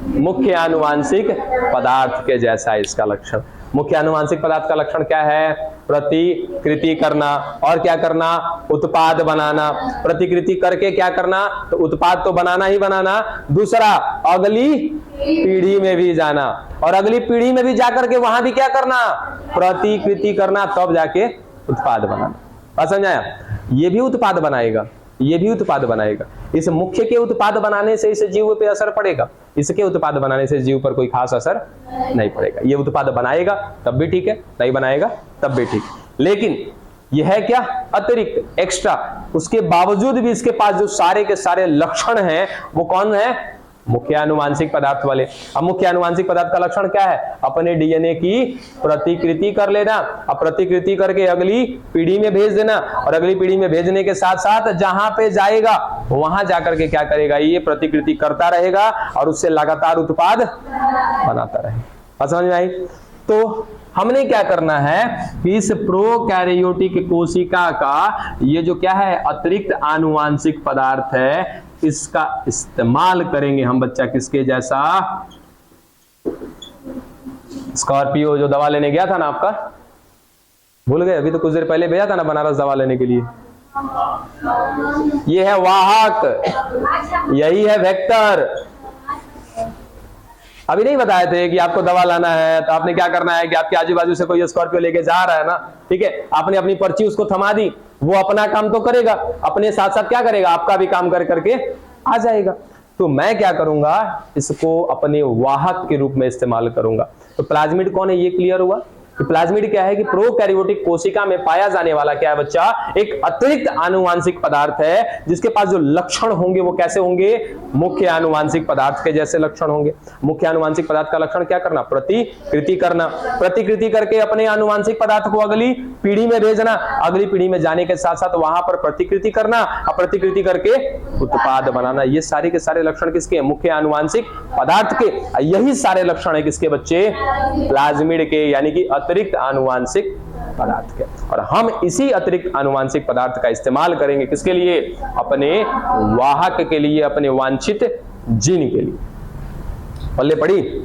मुख्य आनुवांशिक पदार्थ के जैसा है इसका लक्षण। मुख्य आनुवांशिक पदार्थ का लक्षण क्या है, प्रतिकृति करना, और क्या करना, उत्पाद बनाना। प्रतिकृति करके क्या करना, तो उत्पाद तो बनाना ही बनाना, दूसरा अगली पीढ़ी में भी जाना, और अगली पीढ़ी में भी जाकर के वहां भी क्या करना, प्रतिकृति करना, तब जाके उत्पाद बनाना। बात समझाया, ये भी उत्पाद बनाएगा, ये भी उत्पाद बनाएगा। इस मुख्य के उत्पाद बनाने से इस जीव पे असर पड़ेगा, इसके उत्पाद बनाने से जीव पर कोई खास असर नहीं पड़ेगा। ये उत्पाद बनाएगा तब भी ठीक है, नहीं बनाएगा तब भी ठीक है, लेकिन यह है क्या, अतिरिक्त, एक्स्ट्रा। उसके बावजूद भी इसके पास जो सारे के सारे लक्षण हैं वो कौन है, मुख्य आनुवांशिक पदार्थ वाले। अब मुख्य आनुवांशिक पदार्थ का लक्षण क्या है, अपने डीएनए की प्रतिकृति कर लेना, अब प्रतिकृति करके अगली पीढ़ी में भेज देना, और अगली पीढ़ी में भेजने के साथ साथ जहां पे जाएगा वहां जाकर के क्या करेगा, ये प्रतिकृति करता रहेगा और उससे लगातार उत्पाद बनाता रहेगा। समझ में आई? तो हमने क्या करना है कि इस प्रोकैरियोटिक कोशिका का ये जो क्या है, अतिरिक्त आनुवांशिक पदार्थ है, इसका इस्तेमाल करेंगे हम बच्चा किसके जैसा, स्कॉर्पियो जो दवा लेने गया था ना आपका, भूल गए, अभी तो कुछ देर पहले भेजा था ना बनारस दवा लेने के लिए। ये है वाहक, यही है वेक्टर। अभी नहीं बताए थे कि आपको दवा लाना है तो आपने क्या करना है कि आपके आजू बाजू से कोई स्कॉर्पियो लेके जा रहा है ना, ठीक है, आपने अपनी पर्ची उसको थमा दी, वो अपना काम तो करेगा, अपने साथ साथ क्या करेगा, आपका भी काम कर करके आ जाएगा। तो मैं क्या करूंगा, इसको अपने वाहक के रूप में इस्तेमाल करूंगा। तो प्लाज्मिड कौन है, ये क्लियर हुआ कि प्लाज्मिड क्या है कि प्रोकैरियोटिक कोशिका में पाया जाने वाला क्या है बच्चा, एक अतिरिक्त आनुवांशिक पदार्थ है, जिसके पास जो लक्षण होंगे वो कैसे होंगे, मुख्य आनुवांशिक पदार्थ के जैसे लक्षण होंगे। मुख्य आनुवांशिक पदार्थ का लक्षण क्या करना, प्रतिकृति करना, प्रतिकृति करके अपने आनुवांशिक पदार्थ को अगली पीढ़ी में भेजना, अगली पीढ़ी में जाने के साथ साथ वहां पर प्रतिकृति करना, और प्रतिकृति करके उत्पाद बनाना, ये सारे के सारे लक्षण किसके हैं? मुख्य आनुवांशिक पदार्थ के। यही सारे लक्षण है किसके बच्चे? प्लाज्मिड के, यानी कि अतिरिक्त आनुवांशिक पदार्थ के। और हम इसी अतिरिक्त आनुवांशिक पदार्थ का इस्तेमाल करेंगे किसके लिए? अपने वाहक के लिए, अपने वांछित जीन के लिए। पल्ले पड़ी?